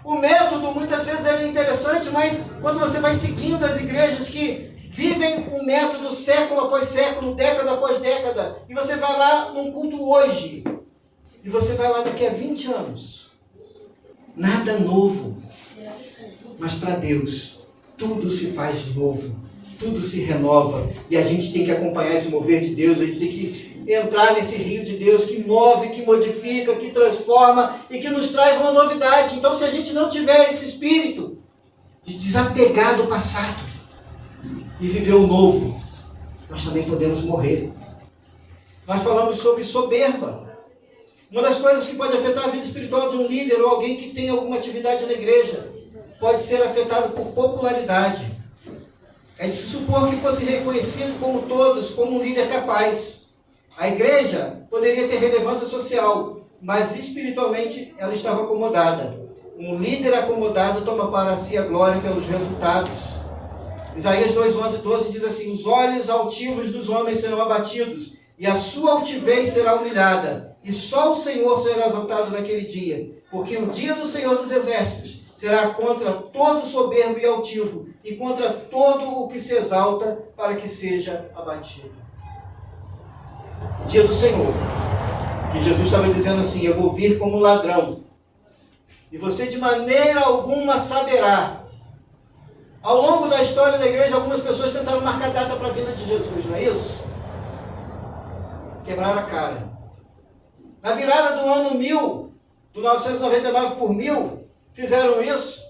O método muitas vezes é interessante, mas quando você vai seguindo as igrejas que vivem um método século após século, década após década, e você vai lá num culto hoje, e você vai lá daqui a 20 anos. Nada novo. Mas para Deus, tudo se faz novo. Tudo se renova e a gente tem que acompanhar esse mover de Deus, a gente tem que entrar nesse rio de Deus que move, que modifica, que transforma e que nos traz uma novidade. Então, se a gente não tiver esse espírito de desapegar do passado e viver o novo, nós também podemos morrer. Nós falamos sobre soberba. Uma das coisas que pode afetar a vida espiritual de um líder ou alguém que tem alguma atividade na igreja pode ser afetado por popularidade. É de se supor que fosse reconhecido como todos, como um líder capaz. A igreja poderia ter relevância social, mas espiritualmente ela estava acomodada. Um líder acomodado toma para si a glória pelos resultados. Isaías 2:11-12 diz assim: os olhos altivos dos homens serão abatidos, e a sua altivez será humilhada, e só o Senhor será exaltado naquele dia, porque o dia do Senhor dos Exércitos será contra todo soberbo e altivo, e contra todo o que se exalta, para que seja abatido. O dia do Senhor, que Jesus estava dizendo assim: eu vou vir como ladrão. e você de maneira alguma saberá. Ao longo da história da igreja, algumas pessoas tentaram marcar data para a vinda de Jesus, não é isso? Quebraram a cara. Na virada do ano 1000, do 999 por 1000, fizeram isso.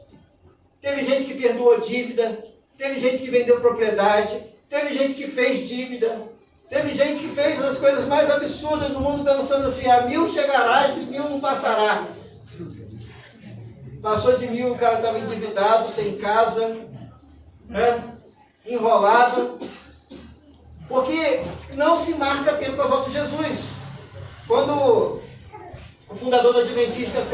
Teve gente que perdoou dívida, teve gente que vendeu propriedade, teve gente que fez dívida, teve gente que fez as coisas mais absurdas do mundo pensando assim, a 1000 chegará e 1000 não passará. Passou de 1000, o cara estava endividado, sem casa, né? Enrolado, porque não se marca tempo para a volta de Jesus. Quando o fundador do Adventista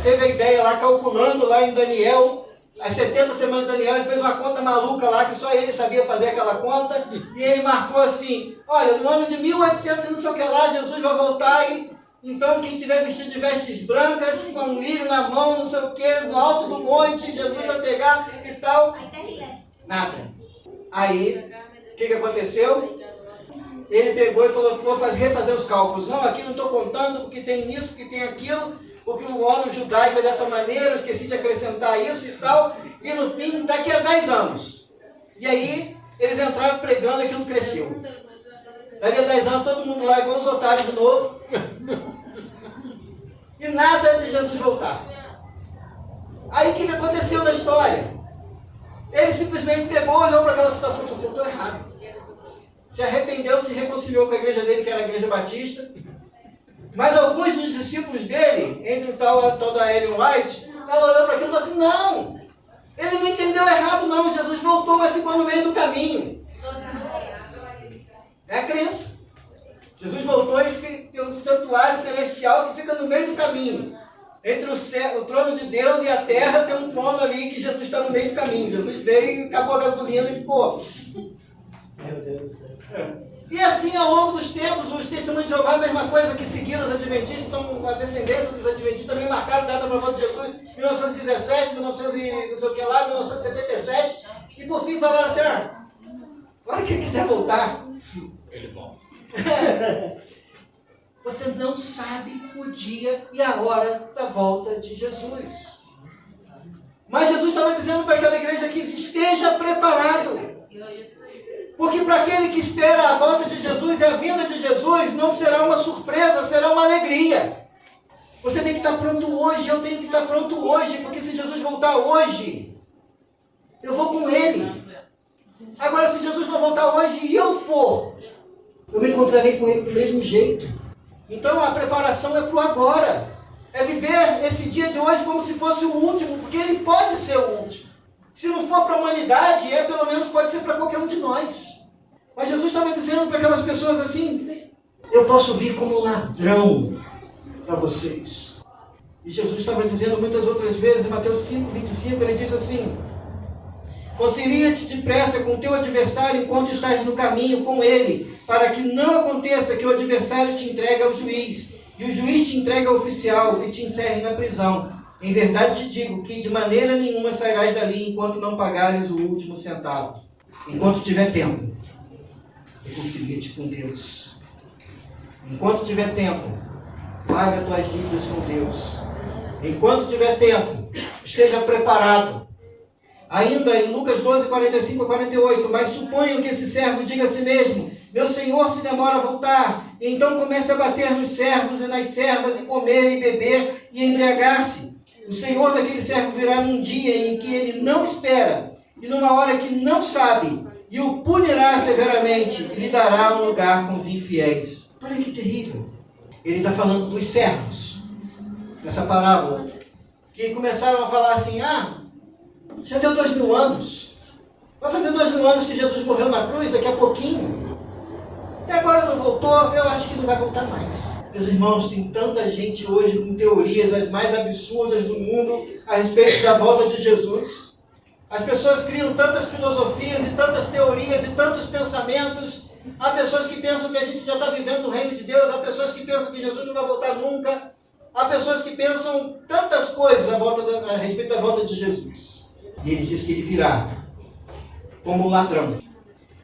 teve a ideia lá, calculando lá em Daniel, as 70 semanas de Daniel, ele fez uma conta maluca lá, que só ele sabia fazer aquela conta, e ele marcou assim, olha, no ano de 1800 e não sei o que lá, Jesus vai voltar e então quem tiver vestido de vestes brancas, com um lírio na mão, não sei o que, no alto do monte, Jesus vai pegar e tal. Nada. Aí, o que aconteceu? Ele pegou e falou, vou refazer os cálculos. Não, aqui não estou contando porque tem isso, porque tem aquilo, porque o ano judaico é dessa maneira, eu esqueci de acrescentar isso e tal. E no fim, daqui a 10 anos. E aí, eles entraram pregando e aquilo cresceu. Daqui a 10 anos, todo mundo lá igual os otários de novo. E nada de Jesus voltar. Aí, o que aconteceu na história? Ele simplesmente pegou, olhou para aquela situação e falou assim, eu estou errado. Se arrependeu, se reconciliou com a igreja dele, que era a igreja batista. Mas alguns dos discípulos dele, entre o tal da Ellen White, ela olhou para aquilo e falou assim, não, ele não entendeu errado não, Jesus voltou, mas ficou no meio do caminho. É a crença. Jesus voltou e tem um santuário celestial que fica no meio do caminho. Entre o trono de Deus e a terra tem um trono ali que Jesus está no meio do caminho. Jesus veio, acabou a gasolina e ficou. Meu Deus do céu. E assim, ao longo dos tempos, os testemunhos de Jeová, a mesma coisa que seguiram os adventistas, são a descendência dos adventistas, também marcaram data para a volta de Jesus, 1917, 1900 e não sei o que lá, 1977, e por fim falaram assim, a hora que ele quiser voltar, ele volta. Você não sabe o dia e a hora da volta de Jesus. Mas Jesus estava dizendo para aquela igreja que esteja preparado. Porque para aquele que espera a volta de Jesus e a vinda de Jesus, não será uma surpresa, será uma alegria. Você tem que estar pronto hoje, eu tenho que estar pronto hoje, porque se Jesus voltar hoje, eu vou com Ele. Agora, se Jesus não voltar hoje e eu for, eu me encontrarei com Ele do mesmo jeito. Então a preparação é para o agora. É viver esse dia de hoje como se fosse o último, porque ele pode ser o último. Se não for para a humanidade, pelo menos pode ser para qualquer um de nós. Mas Jesus estava dizendo para aquelas pessoas assim, eu posso vir como ladrão para vocês. E Jesus estava dizendo muitas outras vezes, em Mateus 5, 25, ele disse assim, concilia-te depressa com teu adversário enquanto estás no caminho com ele, para que não aconteça que o adversário te entregue ao juiz, e o juiz te entregue ao oficial e te encerre na prisão. Em verdade te digo que de maneira nenhuma sairás dali enquanto não pagares o último centavo. Enquanto tiver tempo, reconcilia-te com Deus. Enquanto tiver tempo, paga tuas dívidas com Deus. Enquanto tiver tempo, esteja preparado. Ainda em Lucas 12, 45 a 48, mas suponho que esse servo diga a si mesmo, meu senhor se demora a voltar, e então comece a bater nos servos e nas servas, e comer e beber e embriagar-se. O senhor daquele servo virá num dia em que ele não espera, e numa hora que não sabe, e o punirá severamente, e lhe dará um lugar com os infiéis. Olha que terrível. Ele está falando dos servos, nessa parábola, que começaram a falar assim, já deu 2000 anos. Vai fazer 2000 anos que Jesus morreu na cruz, daqui a pouquinho. E agora não voltou, eu acho que não vai voltar mais. Meus irmãos, tem tanta gente hoje com teorias as mais absurdas do mundo a respeito da volta de Jesus. As pessoas criam tantas filosofias e tantas teorias e tantos pensamentos. Há pessoas que pensam que a gente já está vivendo no reino de Deus. Há pessoas que pensam que Jesus não vai voltar nunca. Há pessoas que pensam tantas coisas a respeito da volta de Jesus. E ele diz que ele virá como um ladrão.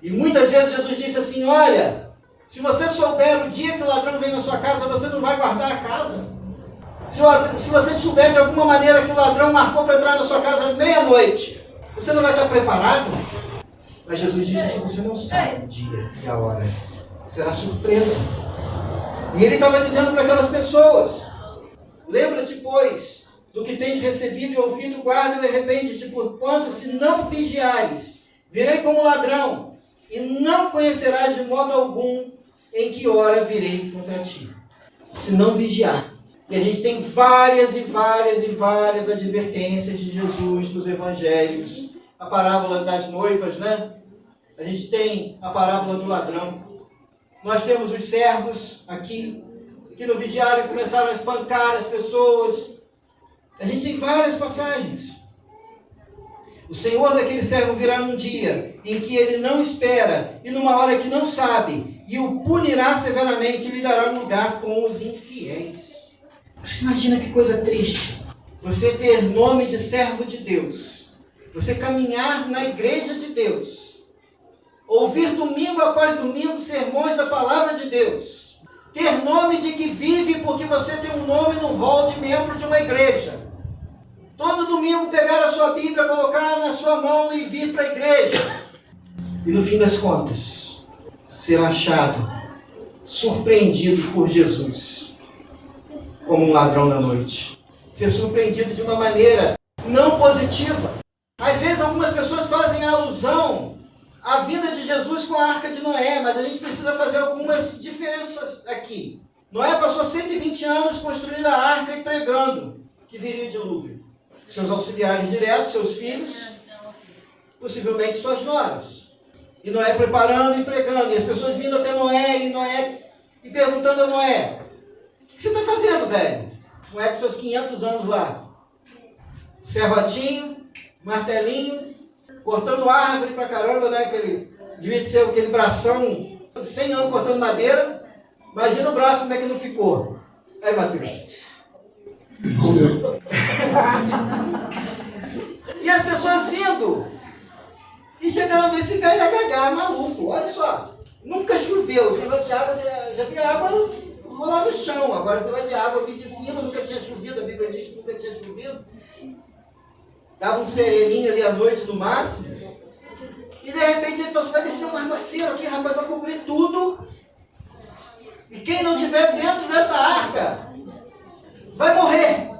E muitas vezes Jesus disse assim, olha, se você souber o dia que o ladrão vem na sua casa, você não vai guardar a casa. Se você souber de alguma maneira que o ladrão marcou para entrar na sua casa meia-noite, você não vai estar preparado? Mas Jesus disse, se você não sabe o dia e a hora, será surpresa. E ele estava dizendo para aquelas pessoas, lembra-te, pois, do que tens recebido e ouvido, guarda e arrepende-te, porquanto, se não vigiares, virei como ladrão, e não conhecerás de modo algum em que hora virei contra ti. Se não vigiar. E a gente tem várias e várias e várias advertências de Jesus nos evangelhos. A parábola das noivas, né? A gente tem a parábola do ladrão. Nós temos os servos aqui, que no vigiário começaram a espancar as pessoas. A gente tem várias passagens. O Senhor daquele servo virá num dia em que ele não espera e numa hora que não sabe, e o punirá severamente e lhe dará lugar com os infiéis. Você imagina que coisa triste. Você ter nome de servo de Deus. Você caminhar na igreja de Deus. Ouvir domingo após domingo sermões da palavra de Deus. Ter nome de que vive porque você tem um nome no rol de membro de uma igreja. Todo domingo pegar a sua Bíblia, colocar na sua mão e vir para a igreja. E no fim das contas, ser achado, surpreendido por Jesus. Como um ladrão da noite. Ser surpreendido de uma maneira não positiva. Às vezes algumas pessoas fazem alusão à vinda de Jesus com a Arca de Noé, mas a gente precisa fazer algumas diferenças aqui. Noé passou 120 anos construindo a arca e pregando que viria o dilúvio. Seus auxiliares diretos, seus filhos, possivelmente suas noras. E Noé preparando e pregando, e as pessoas vindo até Noé e perguntando a Noé, o que você está fazendo, velho? Não é com seus 500 anos lá. Serrotinho, martelinho, cortando árvore pra caramba, né? Devia ser aquele bração de 100 anos cortando madeira. Imagina o braço como é que não ficou. Aí, Matheus. E as pessoas vindo. E chegando, esse velho é gagá, maluco. Olha só. Nunca choveu. Esse negócio de água, já vi água rolar no chão. Agora você vai de água vir de cima, nunca tinha chovido, a Bíblia diz que nunca tinha chovido. Dava um sereninho ali à noite no máximo. E de repente ele falou assim, vai descer um aguaceiro aqui, rapaz, vai cobrir tudo. E quem não estiver dentro dessa arca vai morrer.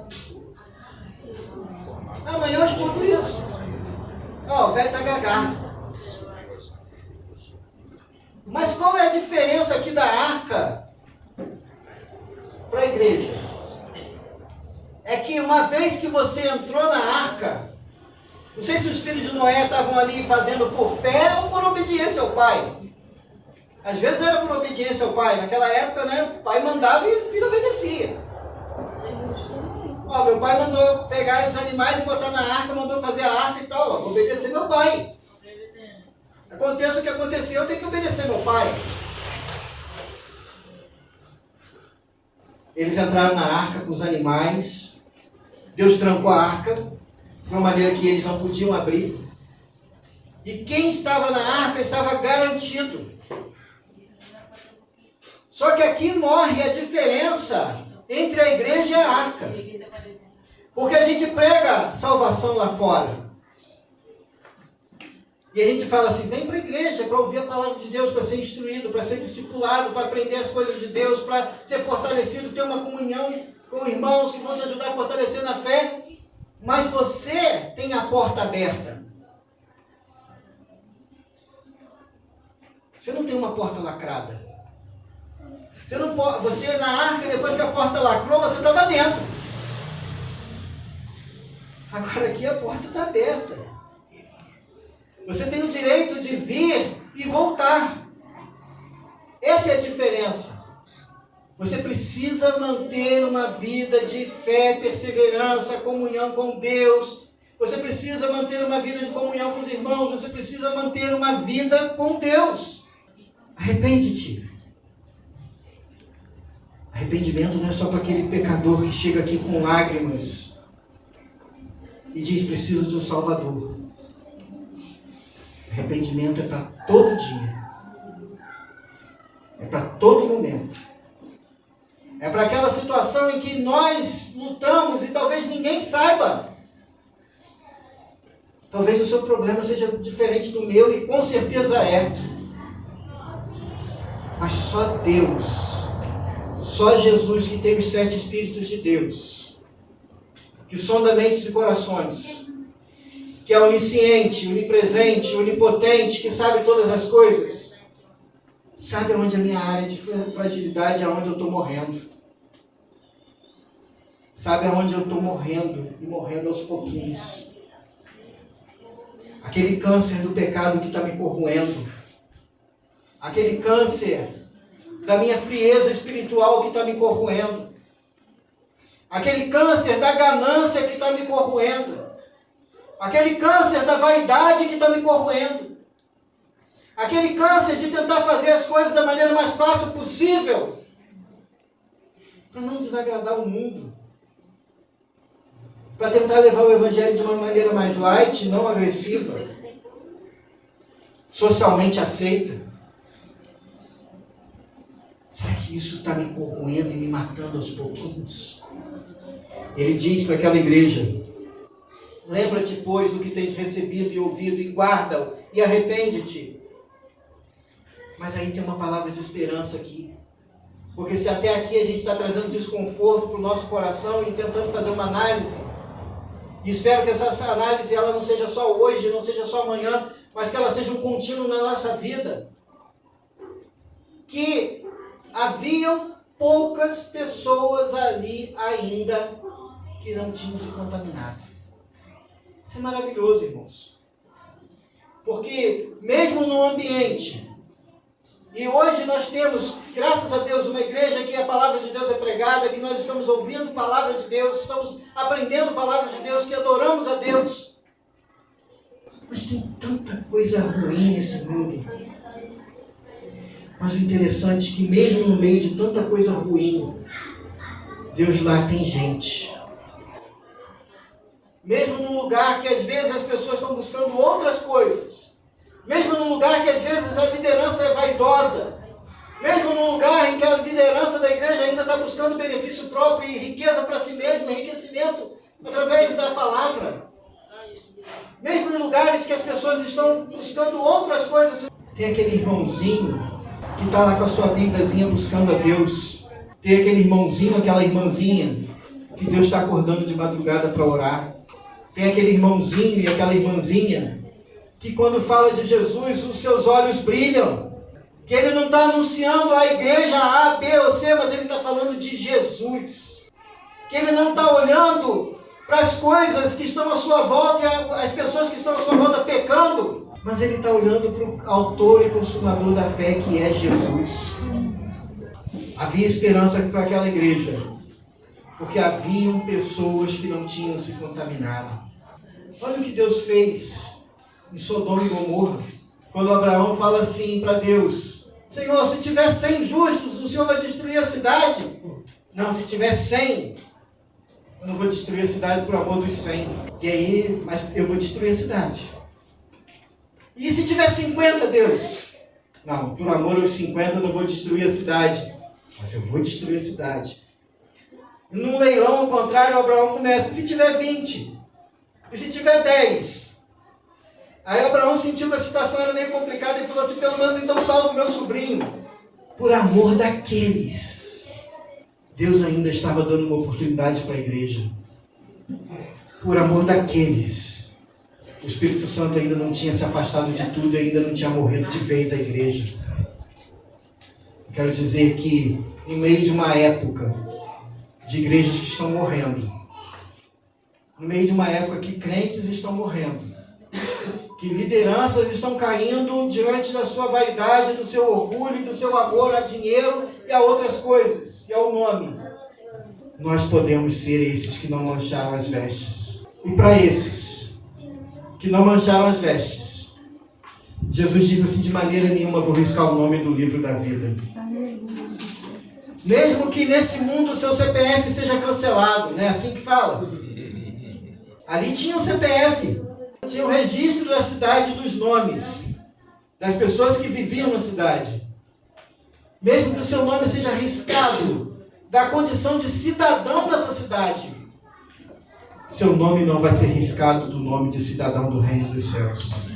Amanhã eu escuto isso. Ó, o velho tá gagado. Mas qual é a diferença aqui da arca para a igreja? É que uma vez que você entrou na arca, não sei se os filhos de Noé estavam ali fazendo por fé ou por obediência ao pai. Às vezes era por obediência ao pai. Naquela época, né, o pai mandava e o filho obedecia. Ó, meu pai mandou pegar os animais e botar na arca, mandou fazer a arca e tal. Ó, vou obedecer meu pai. Aconteça o que acontecer, eu tenho que obedecer meu pai. Eles entraram na arca com os animais. Deus trancou a arca de uma maneira que eles não podiam abrir. E quem estava na arca estava garantido. Só que aqui morre a diferença entre a igreja e a arca. Porque a gente prega salvação lá fora. E a gente fala assim, vem para a igreja para ouvir a palavra de Deus, para ser instruído, para ser discipulado, para aprender as coisas de Deus, para ser fortalecido, ter uma comunhão com irmãos que vão te ajudar a fortalecer na fé. Mas você tem a porta aberta. Você não tem uma porta lacrada. Você na arca, depois que a porta lacrou, você estava dentro. Agora aqui a porta está aberta. Você tem o direito de vir e voltar. Essa é a diferença. Você precisa manter uma vida de fé, perseverança, comunhão com Deus. Você precisa manter uma vida de comunhão com os irmãos. Você precisa manter uma vida com Deus. Arrepende-te. Arrependimento não é só para aquele pecador que chega aqui com lágrimas e diz, preciso de um Salvador. Arrependimento é para todo dia. É para todo momento. É para para aquela situação em que nós lutamos e talvez ninguém saiba. Talvez o seu problema seja diferente do meu, e com certeza é. Mas só Deus, só Jesus, que tem os 7 Espíritos de Deus, que sonda mentes e corações, que é onisciente, onipresente, onipotente, que sabe todas as coisas, sabe aonde a minha área de fragilidade, aonde eu estou morrendo. Sabe aonde eu estou morrendo, e morrendo aos pouquinhos. Aquele câncer do pecado que está me corroendo. Aquele câncer da minha frieza espiritual que está me corroendo. Aquele câncer da ganância que está me corroendo. Aquele câncer da vaidade que está me corroendo. Aquele câncer de tentar fazer as coisas da maneira mais fácil possível, para não desagradar o mundo. Para tentar levar o evangelho de uma maneira mais light, não agressiva, socialmente aceita. Será que isso está me corroendo e me matando aos pouquinhos? Ele diz para aquela igreja: lembra-te, pois, do que tens recebido e ouvido, e guarda-o, e arrepende-te. Mas aí tem uma palavra de esperança aqui. Porque se até aqui a gente está trazendo desconforto para o nosso coração e tentando fazer uma análise, e espero que essa análise ela não seja só hoje, não seja só amanhã, mas que ela seja um contínuo na nossa vida. Que haviam poucas pessoas ali ainda que não tinham se contaminado. Isso é maravilhoso, irmãos. Porque mesmo no ambiente, e hoje nós temos, graças a Deus, uma igreja que a palavra de Deus é pregada, que nós estamos ouvindo a palavra de Deus, estamos aprendendo a palavra de Deus, que adoramos a Deus. Mas tem tanta coisa ruim nesse mundo. Mas o interessante é que mesmo no meio de tanta coisa ruim, Deus lá tem gente. Mesmo num lugar que às vezes as pessoas estão buscando outras coisas, mesmo num lugar que às vezes a liderança é vaidosa, mesmo num lugar em que a liderança da igreja ainda está buscando benefício próprio e riqueza para si mesmo, enriquecimento através da palavra, mesmo em lugares que as pessoas estão buscando outras coisas, tem aquele irmãozinho que está lá com a sua Bíbliazinha buscando a Deus, tem aquele irmãozinho, aquela irmãzinha que Deus está acordando de madrugada para orar, tem aquele irmãozinho e aquela irmãzinha que quando fala de Jesus, os seus olhos brilham. Que ele não está anunciando a igreja A, B ou C, mas ele está falando de Jesus. Que ele não está olhando para as coisas que estão à sua volta e as pessoas que estão à sua volta pecando, mas ele está olhando para o autor e consumador da fé, que é Jesus. Havia esperança para aquela igreja, porque haviam pessoas que não tinham se contaminado. Olha o que Deus fez em Sodoma e Gomorra, quando Abraão fala assim para Deus: Senhor, se tiver 100 justos, o Senhor vai destruir a cidade? Não, se tiver 100, eu não vou destruir a cidade por amor dos 100. E aí, mas eu vou destruir a cidade. E se tiver 50, Deus? Não, por amor aos 50 eu não vou destruir a cidade, mas eu vou destruir a cidade. Num leilão, ao contrário, Abraão começa: se tiver 20? E se tiver 10? Aí Abraão sentiu que a situação era meio complicada e falou assim: pelo menos então salva o meu sobrinho. Por amor daqueles, Deus ainda estava dando uma oportunidade para a igreja. Por amor daqueles, o Espírito Santo ainda não tinha se afastado de tudo e ainda não tinha morrido de vez a igreja. Eu quero dizer que no meio de uma época de igrejas que estão morrendo, no meio de uma época que crentes estão morrendo, que lideranças estão caindo diante da sua vaidade, do seu orgulho, do seu amor a dinheiro e a outras coisas, e ao nome, nós podemos ser esses que não mancharam as vestes. E para esses que não mancharam as vestes, Jesus diz assim: de maneira nenhuma vou riscar o nome do livro da vida. Mesmo que nesse mundo o seu CPF seja cancelado, não é assim que fala? Ali tinha o CPF, tinha o registro da cidade, dos nomes das pessoas que viviam na cidade. Mesmo que o seu nome seja riscado da condição de cidadão dessa cidade, seu nome não vai ser riscado do nome de cidadão do reino dos céus.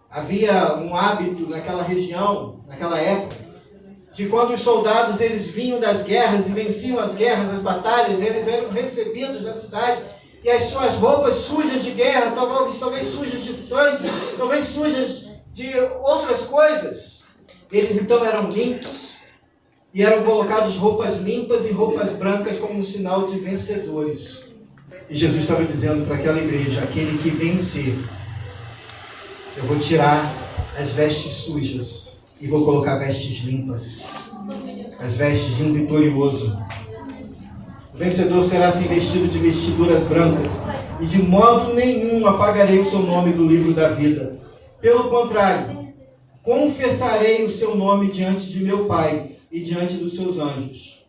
Havia um hábito naquela região, naquela época, de quando os soldados eles vinham das guerras e venciam as guerras, as batalhas, eles eram recebidos na cidade e as suas roupas sujas de guerra, talvez sujas de sangue, talvez sujas de outras coisas, eles então eram limpos e eram colocados roupas limpas e roupas brancas como um sinal de vencedores. E Jesus estava dizendo para aquela igreja: aquele que vencer, eu vou tirar as vestes sujas e vou colocar vestes limpas, as vestes de um vitorioso. O vencedor será assim vestido de vestiduras brancas, e de modo nenhum apagarei o seu nome do livro da vida. Pelo contrário, confessarei o seu nome diante de meu Pai e diante dos seus anjos.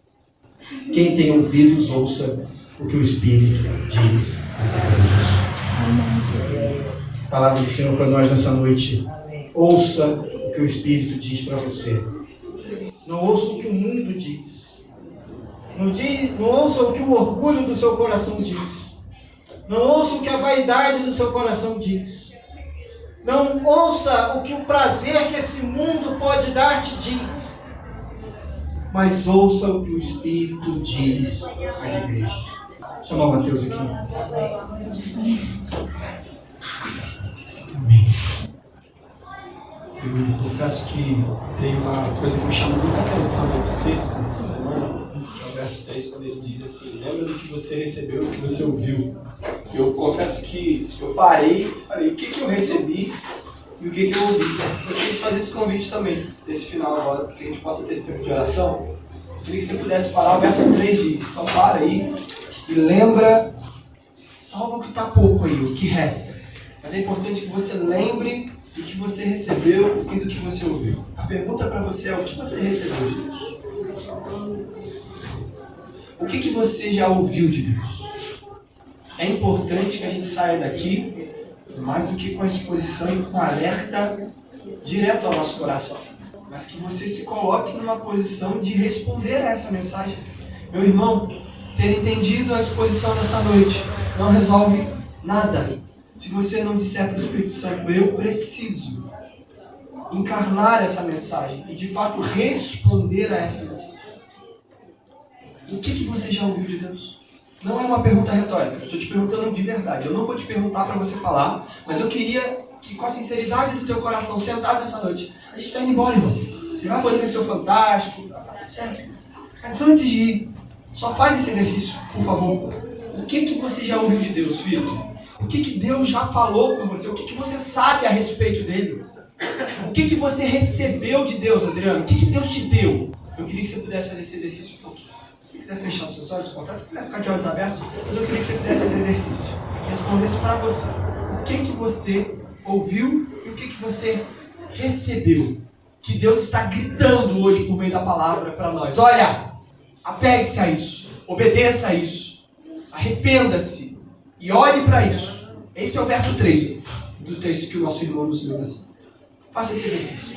Quem tem ouvidos, ouça o que o Espírito diz às igrejas. Palavra do Senhor para nós nessa noite. Ouça o que o Espírito diz para você. Não ouça o que o mundo diz. Não ouça o que o orgulho do seu coração diz. Não ouça o que a vaidade do seu coração diz. Não ouça o que o prazer que esse mundo pode dar te diz. Mas ouça o que o Espírito diz às igrejas. Vou chamar o Mateus aqui. Amém. Eu confesso que tem uma coisa que me chamou muita atenção nesse texto, nessa semana, que é o verso 10, quando ele diz assim: lembra do que você recebeu, do que você ouviu. Eu confesso que eu parei e falei, o que eu recebi e o que eu ouvi. Eu queria te fazer esse convite também, nesse final agora, para que a gente possa ter esse tempo de oração. Eu queria que você pudesse parar, o verso 3 diz, então para aí e lembra, salva o que está pouco aí, o que resta. Mas é importante que você lembre do que você recebeu e do que você ouviu. A pergunta para você é: o que você recebeu de Deus? O que você já ouviu de Deus? É importante que a gente saia daqui mais do que com a exposição e com um alerta direto ao nosso coração, mas que você se coloque numa posição de responder a essa mensagem. Meu irmão, ter entendido a exposição dessa noite não resolve nada se você não disser para o Espírito Santo: eu preciso encarnar essa mensagem e de fato responder a essa mensagem. O que você já ouviu de Deus? Não é uma pergunta retórica, eu estou te perguntando de verdade. Eu não vou te perguntar para você falar, mas eu queria que, com a sinceridade do teu coração, sentado nessa noite, a gente está indo embora, irmão. Você vai poder ver seu fantástico, tá tudo certo. Mas antes de ir, só faz esse exercício, por favor. O que você já ouviu de Deus, filho? O que Deus já falou com você? O que você sabe a respeito dele? O que você recebeu de Deus, Adriano? O que Deus te deu? Eu queria que você pudesse fazer esse exercício um pouquinho. Se você quiser fechar os seus olhos, se quiser ficar de olhos abertos, mas eu queria que você fizesse esse exercício. Respondesse para você. O que você ouviu e o que você recebeu? Que Deus está gritando hoje por meio da palavra para nós. Olha, apegue-se a isso. Obedeça a isso. Arrependa-se. E olhe para isso. Esse é o verso 3 do texto que o nosso irmão nos leu. Faça esse exercício.